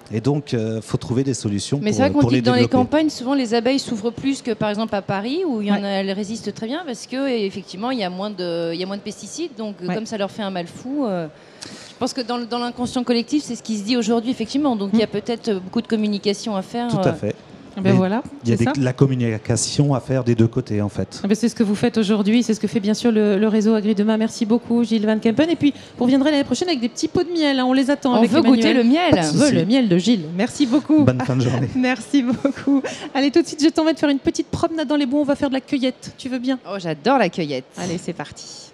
Et donc, faut trouver des solutions Mais pour, c'est vrai qu'on pour dit les que dans les développer. campagnes, souvent les abeilles souffrent plus que par exemple à Paris, où elles résistent très bien parce qu'effectivement il y a moins de pesticides, donc comme ça leur fait un mal fou. Je pense que dans l'inconscient collectif, c'est ce qui se dit aujourd'hui, effectivement. Donc il y a peut-être beaucoup de communication à faire. Tout à fait. Ben voilà, Il y a c'est ça. la communication à faire des deux côtés, en fait. C'est ce que vous faites aujourd'hui, c'est ce que fait bien sûr le réseau Agri Demain. Merci beaucoup, Gilles Van Kempen. Et puis, vous reviendrez l'année prochaine avec des petits pots de miel. On les attend. On avec veut Emmanuel. goûter le miel. On veut le miel de Gilles. Merci beaucoup. Bonne fin de journée. Merci beaucoup. Allez, tout de suite, je t'envoie de faire une petite promenade dans les bois. On va faire de la cueillette. Tu veux bien? Oh, j'adore la cueillette. Allez, c'est parti.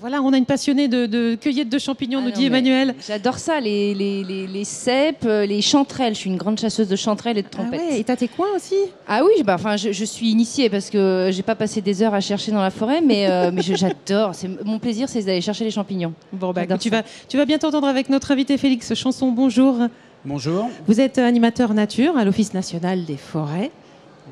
Voilà, on a une passionnée de cueillette de champignons, nous dit Emmanuel. J'adore ça, les cèpes, les chanterelles. Je suis une grande chasseuse de chanterelles et de trompettes. Ah ouais, et t'as tes coins aussi? Ah oui, je suis initiée parce que j'ai pas passé des heures à chercher dans la forêt, mais j'adore. Mon plaisir, c'est d'aller chercher les champignons. Bon, écoute, tu vas bien t'entendre avec notre invité Félix Chanson. Bonjour. Bonjour. Vous êtes animateur nature à l'Office national des forêts.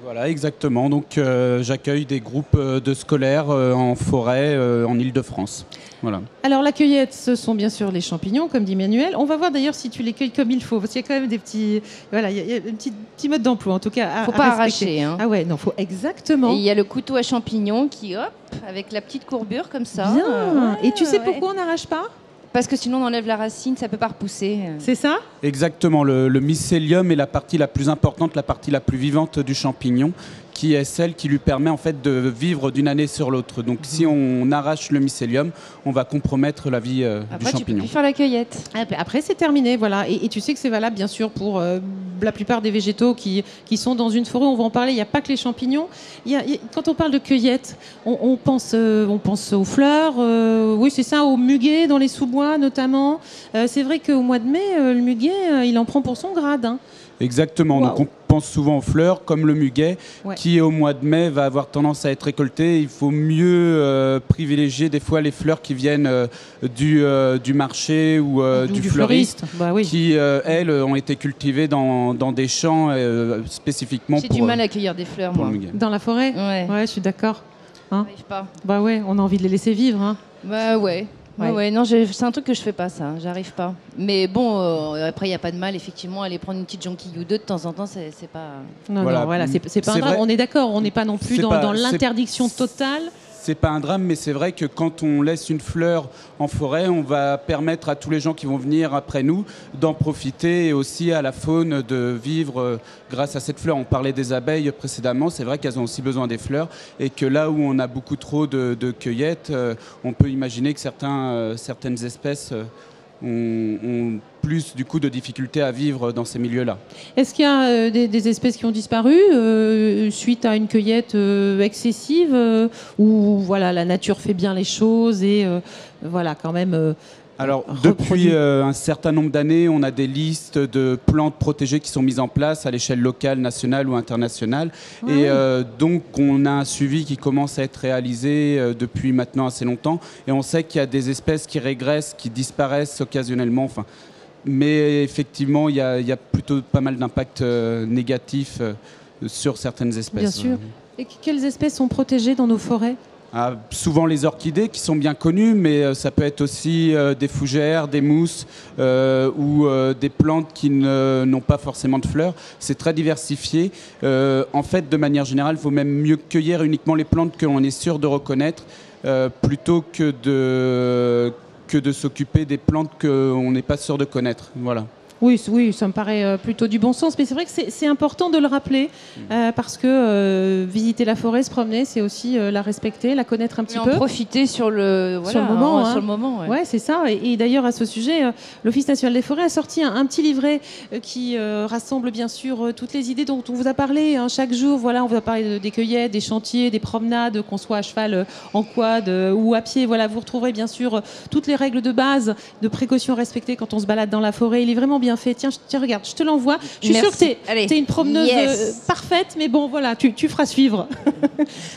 Voilà, exactement. Donc, j'accueille des groupes de scolaires en forêt en Île-de-France. Voilà. Alors, la cueillette, ce sont bien sûr les champignons, comme dit Emmanuel. On va voir d'ailleurs si tu les cueilles comme il faut, parce qu'il y a quand même des petits... Voilà, il y a un petit mode d'emploi, en tout cas. Faut pas arracher. Hein. Ah ouais, non, faut exactement. Et il y a le couteau à champignons qui, hop, avec la petite courbure comme ça. Bien. Et tu sais pourquoi on n'arrache pas? Parce que sinon on enlève la racine, ça peut pas repousser. C'est ça? Exactement. Le mycélium est la partie la plus importante, la partie la plus vivante du champignon, qui est celle qui lui permet en fait de vivre d'une année sur l'autre. Donc si on arrache le mycélium, on va compromettre la vie du champignon. Tu peux faire la cueillette. Après c'est terminé, voilà. Et tu sais que c'est valable bien sûr pour la plupart des végétaux qui sont dans une forêt. On va en parler. Il n'y a pas que les champignons. Quand on parle de cueillette, on pense aux fleurs. Oui, c'est ça, aux muguets dans les sous-bois notamment. C'est vrai qu'au mois de mai, le muguet, il en prend pour son grade. Hein. Exactement. Wow. Donc on pense souvent aux fleurs comme le muguet qui au mois de mai va avoir tendance à être récolté. Il faut mieux privilégier des fois les fleurs qui viennent du marché ou du fleuriste qui elles ont été cultivées dans des champs spécifiquement pour... J'ai du mal à cueillir des fleurs moi. Dans la forêt? Ouais, je suis d'accord. Hein? J'arrive pas. Bah ouais, on a envie de les laisser vivre. Hein. Bah ouais. Ouais, non, c'est un truc que je fais pas, ça. J'arrive pas. Mais bon, après, il n'y a pas de mal, effectivement, aller prendre une petite jonquille ou deux de temps en temps, c'est pas... Non, voilà, c'est pas un drame. On est d'accord, on n'est pas non plus dans l'interdiction totale. C'est pas un drame, mais c'est vrai que quand on laisse une fleur en forêt, on va permettre à tous les gens qui vont venir après nous d'en profiter et aussi à la faune de vivre grâce à cette fleur. On parlait des abeilles précédemment, c'est vrai qu'elles ont aussi besoin des fleurs et que là où on a beaucoup trop de cueillettes, on peut imaginer que certaines espèces ont plus du coup de difficultés à vivre dans ces milieux-là. Est-ce qu'il y a des espèces qui ont disparu suite à une cueillette excessive ou voilà, la nature fait bien les choses et voilà quand même... Alors, depuis un certain nombre d'années, on a des listes de plantes protégées qui sont mises en place à l'échelle locale, nationale ou internationale. Et donc, on a un suivi qui commence à être réalisé depuis maintenant assez longtemps. Et on sait qu'il y a des espèces qui régressent, qui disparaissent occasionnellement. Enfin, Mais effectivement, il y a plutôt pas mal d'impacts négatifs sur certaines espèces. Bien sûr. Et quelles espèces sont protégées dans nos forêts ? Souvent les orchidées qui sont bien connues, mais ça peut être aussi des fougères, des mousses ou des plantes qui n'ont pas forcément de fleurs. C'est très diversifié. En fait, de manière générale, il vaut même mieux cueillir uniquement les plantes que l'on est sûr de reconnaître plutôt que de s'occuper des plantes qu'on n'est pas sûr de connaître. Voilà. Oui, ça me paraît plutôt du bon sens, mais c'est vrai que c'est important de le rappeler parce que visiter la forêt, se promener, c'est aussi la respecter, la connaître un petit peu. En profiter sur le moment. Sur le moment, ouais, c'est ça. Et d'ailleurs, à ce sujet, l'Office national des forêts a sorti un petit livret qui rassemble bien sûr toutes les idées dont on vous a parlé chaque jour. Voilà, on vous a parlé des cueillettes, des chantiers, des promenades, qu'on soit à cheval, en quad ou à pied. Voilà, vous retrouverez bien sûr toutes les règles de base, de précautions respectées quand on se balade dans la forêt. Il est vraiment bien fait. Tiens, regarde, je te l'envoie. Je suis sûre que t'es une promeneuse parfaite, mais bon, voilà, tu feras suivre.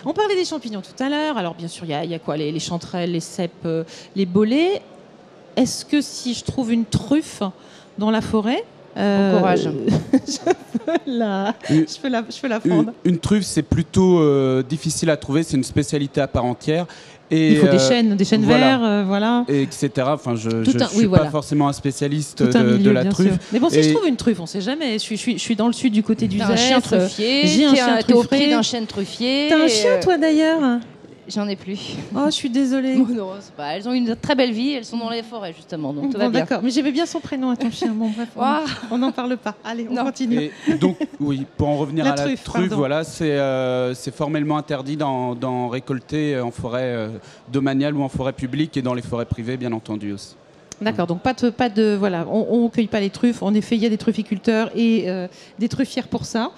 On parlait des champignons tout à l'heure. Alors, bien sûr, il y a quoi ? Les chanterelles, les cèpes, les bolets. Est-ce que si je trouve une truffe dans la forêt, bon courage. Je peux la prendre. Une truffe, c'est plutôt difficile à trouver. C'est une spécialité à part entière. Et il faut des chênes verts, voilà. Et etc. Enfin, je ne suis pas forcément un spécialiste de la truffe. Sûr. Mais bon, si je trouve une truffe, on ne sait jamais. Je suis dans le sud du côté du Zès. Un chien truffier. J'ai un chien truffier. T'es au pied d'un chêne truffier. T'as un chien, toi, d'ailleurs ? J'en ai plus. Oh, je suis désolée. Non, c'est pas. Elles ont une très belle vie. Elles sont dans les forêts, justement. Donc tout va bien. D'accord. Mais j'aimais bien son prénom à ton chien. Bon, bref, on n'en parle pas. Allez, on continue. Et donc, oui, pour en revenir à la truffe, voilà, c'est formellement interdit d'en récolter en forêt domaniale ou en forêt publique et dans les forêts privées, bien entendu aussi. D'accord, donc pas de voilà, on cueille pas les truffes. En effet, il y a des trufficulteurs et des truffières pour ça.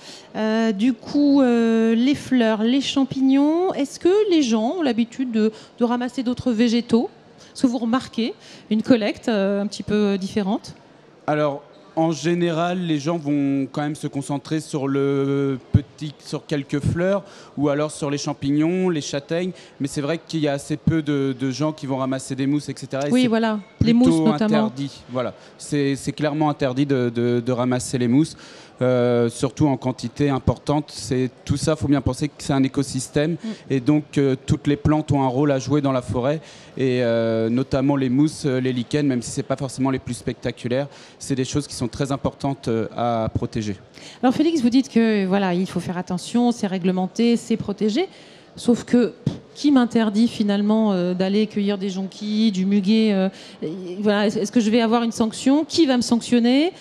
Du coup, les fleurs, les champignons. Est-ce que les gens ont l'habitude de ramasser d'autres végétaux ? Est-ce que vous remarquez une collecte un petit peu différente ? Alors, en général, les gens vont quand même se concentrer sur sur quelques fleurs ou alors sur les champignons, les châtaignes. Mais c'est vrai qu'il y a assez peu de gens qui vont ramasser des mousses, etc. Et oui, voilà, les mousses notamment. Interdit. Voilà, c'est clairement interdit de ramasser les mousses. Surtout en quantité importante. Tout ça, il faut bien penser que c'est un écosystème et donc toutes les plantes ont un rôle à jouer dans la forêt et notamment les mousses, les lichens, même si ce n'est pas forcément les plus spectaculaires, c'est des choses qui sont très importantes à protéger. Alors Félix, vous dites que voilà, il faut faire attention, c'est réglementé, c'est protégé, sauf que qui m'interdit finalement d'aller cueillir des jonquilles, du muguet voilà, est-ce que je vais avoir une sanction ? Qui va me sanctionner ?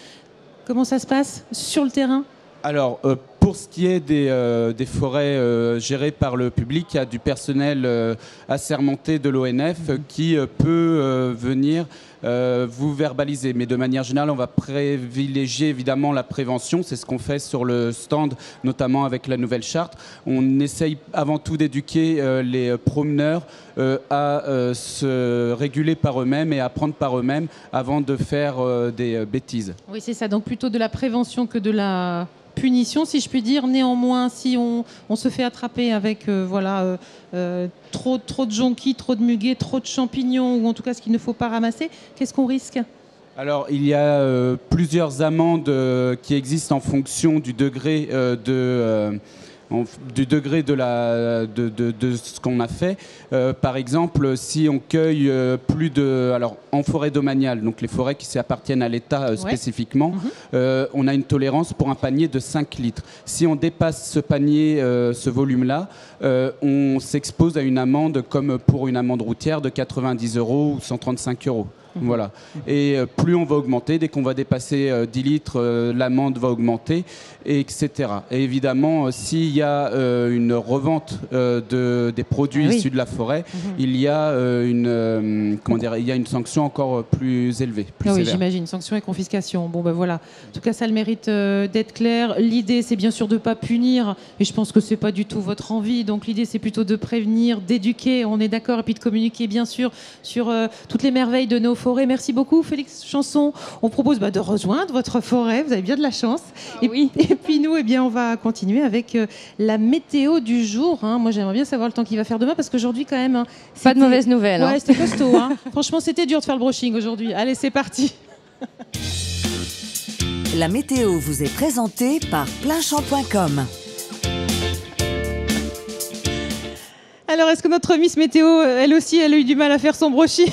Comment ça se passe sur le terrain ? Alors, pour ce qui est des forêts gérées par le public, il y a du personnel assermenté de l'ONF qui peut venir vous verbaliser. Mais de manière générale, on va privilégier évidemment la prévention. C'est ce qu'on fait sur le stand, notamment avec la nouvelle charte. On essaye avant tout d'éduquer les promeneurs à se réguler par eux-mêmes et à apprendre par eux-mêmes avant de faire des bêtises. Oui, c'est ça. Donc plutôt de la prévention que de la punition, si je puis dire. Néanmoins, si on se fait attraper avec trop de jonquilles, trop de muguet, trop de champignons, ou en tout cas ce qu'il ne faut pas ramasser, qu'est-ce qu'on risque ? Alors, il y a plusieurs amendes qui existent en fonction du degré de ce qu'on a fait. Par exemple, si on cueille alors en forêt domaniale, donc les forêts qui appartiennent à l'État spécifiquement, on a une tolérance pour un panier de 5 litres. Si on dépasse ce panier, ce volume-là, on s'expose à une amende comme pour une amende routière de 90 € ou 135 €. Voilà. Et plus on va augmenter, dès qu'on va dépasser 10 litres, l'amende va augmenter, etc. Et évidemment, s'il y a une revente des produits issus de la forêt, il y a une sanction encore plus élevée. Oui, j'imagine, sanction et confiscation. Bon, ben voilà. En tout cas, ça a le mérite d'être clair. L'idée, c'est bien sûr de ne pas punir, et je pense que ce n'est pas du tout votre envie. Donc l'idée, c'est plutôt de prévenir, d'éduquer, on est d'accord, et puis de communiquer, bien sûr, sur toutes les merveilles de nos forêt. Merci beaucoup Félix Chanson. On propose de rejoindre votre forêt, vous avez bien de la chance. Et puis nous, on va continuer avec la météo du jour. Moi j'aimerais bien savoir le temps qu'il va faire demain parce qu'aujourd'hui quand même... pas de mauvaises nouvelles. Ouais, c'était costaud. Franchement c'était dur de faire le brushing aujourd'hui. Allez, c'est parti. La météo vous est présentée par Pleinchamp.com. Alors, est-ce que notre Miss Météo, elle aussi, elle a eu du mal à faire son brushing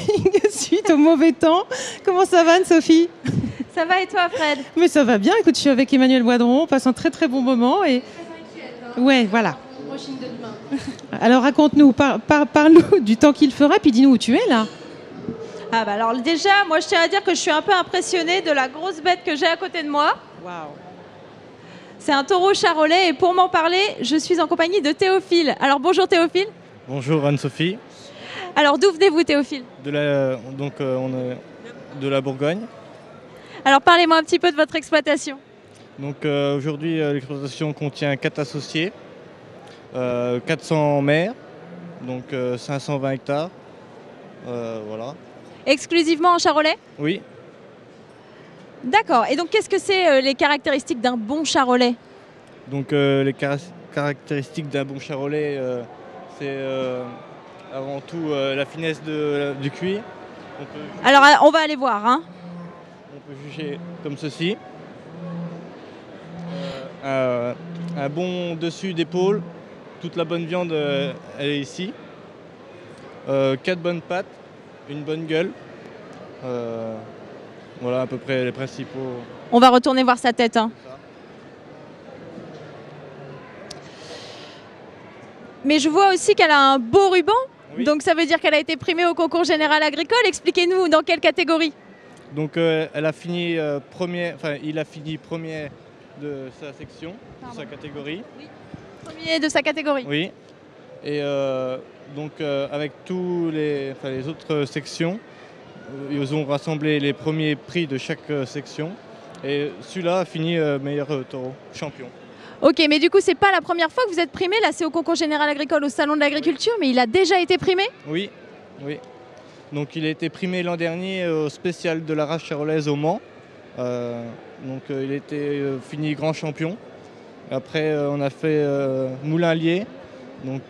suite au mauvais temps? Comment ça va, Anne-Sophie? Ça va et toi, Fred? Mais ça va bien. Écoute, je suis avec Emmanuel Boidron, on passe un très très bon moment. Et... Ouais, voilà. Brushing de demain. Alors, raconte-nous, parle-nous du temps qu'il fera, puis dis-nous où tu es, là. Ah bah alors déjà, moi je tiens à dire que je suis un peu impressionnée de la grosse bête que j'ai à côté de moi. Waouh. C'est un taureau charolais et pour m'en parler, je suis en compagnie de Théophile. Alors bonjour Théophile. Bonjour Anne-Sophie. Alors d'où venez-vous Théophile? On est de la Bourgogne. Alors parlez-moi un petit peu de votre exploitation. Donc aujourd'hui l'exploitation contient 4 associés, 400 mères, donc 520 hectares. Voilà. Exclusivement en charolais? Oui. D'accord. Et donc qu'est-ce que c'est les caractéristiques d'un bon charolais? Donc les caractéristiques d'un bon charolais, c'est avant tout la finesse du cuir. Alors on va aller voir. Hein. On peut juger comme ceci. Un bon dessus d'épaule, toute la bonne viande elle est ici. 4 bonnes pattes, une bonne gueule. Voilà à peu près les principaux. On va retourner voir sa tête. Hein. Mais je vois aussi qu'elle a un beau ruban. Oui. Donc ça veut dire qu'elle a été primée au concours général agricole. Expliquez-nous dans quelle catégorie? Donc elle a fini il a fini premier de sa section, de sa catégorie. Oui. Premier de sa catégorie. Oui. Et avec tous les autres sections, ils ont rassemblé les premiers prix de chaque section. Et celui-là a fini meilleur taureau, champion. Ok, mais du coup, c'est pas la première fois que vous êtes primé. Là, c'est au concours général agricole au Salon de l'Agriculture, mais il a déjà été primé? Oui, oui. Donc il a été primé l'an dernier au spécial de la race charolaise au Mans. Il était fini grand champion. Après, on a fait Moulin-Lier. Donc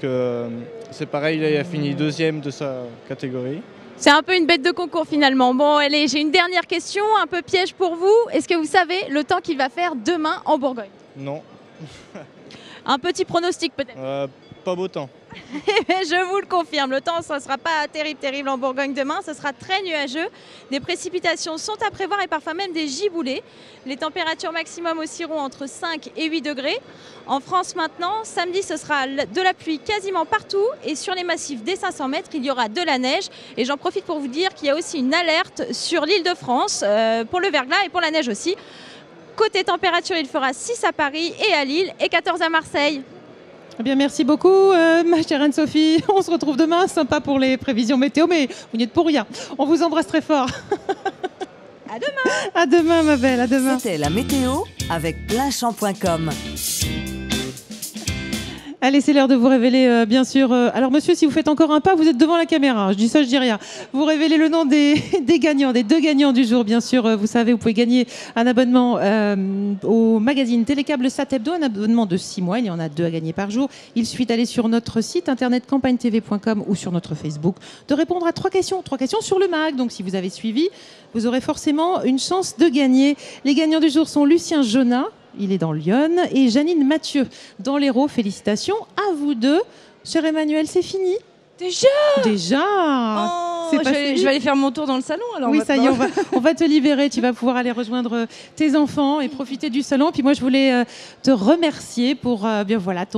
c'est pareil, il a fini deuxième de sa catégorie. C'est un peu une bête de concours finalement. Bon, allez, j'ai une dernière question, un peu piège pour vous. Est-ce que vous savez le temps qu'il va faire demain en Bourgogne? Non. Un petit pronostic peut-être? Pas beau temps. Je vous le confirme, le temps ne sera pas terrible en Bourgogne demain, ce sera très nuageux. Des précipitations sont à prévoir et parfois même des giboulées. Les températures maximum oscilleront entre 5 et 8 degrés. En France maintenant, samedi ce sera de la pluie quasiment partout et sur les massifs des 500 mètres, il y aura de la neige. Et j'en profite pour vous dire qu'il y a aussi une alerte sur l'île de France pour le verglas et pour la neige aussi. Côté température, il fera 6 à Paris et à Lille et 14 à Marseille. Eh bien, merci beaucoup, ma chère Anne-Sophie. On se retrouve demain. Sympa pour les prévisions météo, mais vous n'y êtes pour rien. On vous embrasse très fort. À demain. À demain, ma belle. À demain. C'était la météo avec Pleinchamp.com. Allez, c'est l'heure de vous révéler, bien sûr. Alors, monsieur, si vous faites encore un pas, vous êtes devant la caméra. Je dis ça, je dis rien. Vous révélez le nom des gagnants, des 2 gagnants du jour, bien sûr. Vous savez, vous pouvez gagner un abonnement au magazine Télécâble Sat Hebdo, un abonnement de 6 mois. Il y en a 2 à gagner par jour. Il suffit d'aller sur notre site internet campagnetv.com ou sur notre Facebook, de répondre à 3 questions. 3 questions sur le mag. Donc, si vous avez suivi, vous aurez forcément une chance de gagner. Les gagnants du jour sont Lucien Jonat. Il est dans Lyon. Et Janine Mathieu dans l'Hérault. Félicitations à vous deux. Cher Emmanuel, c'est fini? Déjà Oh, je vais aller faire mon tour dans le salon alors. Oui, ça y est, on va te libérer. Tu vas pouvoir aller rejoindre tes enfants et profiter du salon. Puis moi, je voulais te remercier pour bien voilà ta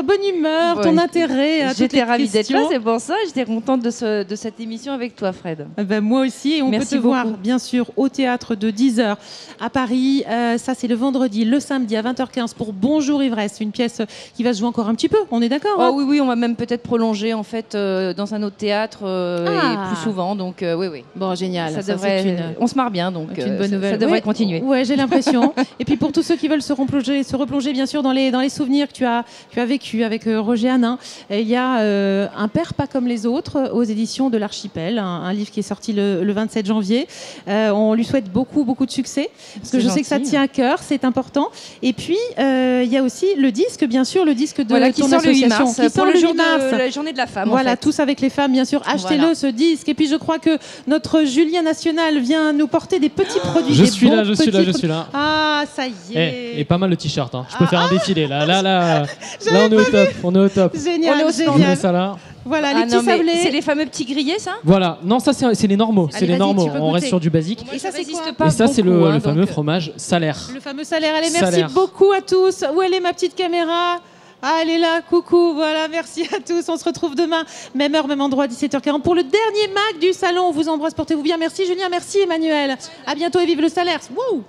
bonne humeur, ton intérêt. J'étais ravie d'être là, c'est pour ça. J'étais contente de cette émission avec toi, Fred. Ben, moi aussi. Et on peut te voir, bien sûr, au théâtre de 10h à Paris. Ça, c'est le vendredi, le samedi à 20h15 pour Bonjour Ivresse, une pièce qui va se jouer encore un petit peu. On est d'accord? Oh, oui, on va même peut-être prolonger en fait dans un autre théâtre et plus souvent. Donc oui. Bon, génial. On se marre bien, donc une bonne nouvelle. Ça devrait continuer. Ouais, j'ai l'impression. Et puis pour tous ceux qui veulent se replonger bien sûr dans les souvenirs que tu as vécu avec Roger Hanin, il y a Un père pas comme les autres aux éditions de l'Archipel, un livre qui est sorti le 27 janvier. On lui souhaite beaucoup de succès parce que je sais que ça tient à cœur, c'est important. Et puis il y a aussi le disque, bien sûr, le disque de ton association. Qui sort le jour de la journée de la femme. Voilà, en fait. tous avec les femmes, bien sûr. Achetez-le, Voilà. ce disque. Et puis, je crois que notre Julien National vient nous porter des petits produits. Je des suis bons là, je suis là, petits je suis là. Ah, ça y est. Et pas mal de t-shirts. Hein. Je peux faire un défilé. Là, on est au top. On est au top. Génial, On génial. met ça là. Voilà, les Ah petits non, mais sablés. c'est les fameux petits grillés, ça? Voilà. Non, ça c'est les normaux. C'est Allez, les vas-y, normaux. tu peux On reste goûter. sur du basique. Et ça, c'est quoi? Et ça, c'est le donc, fameux fromage salaire. Le fameux salaire. Allez, merci Salaire. beaucoup à tous. Où elle est, ma petite caméra? Ah, elle est là, coucou, voilà, merci à tous. On se retrouve demain, même heure, même endroit, 17h40 pour le dernier MAC du salon. On vous embrasse, portez-vous bien. Merci Julien, merci Emmanuel. À bientôt et vive le salaire. Wouh!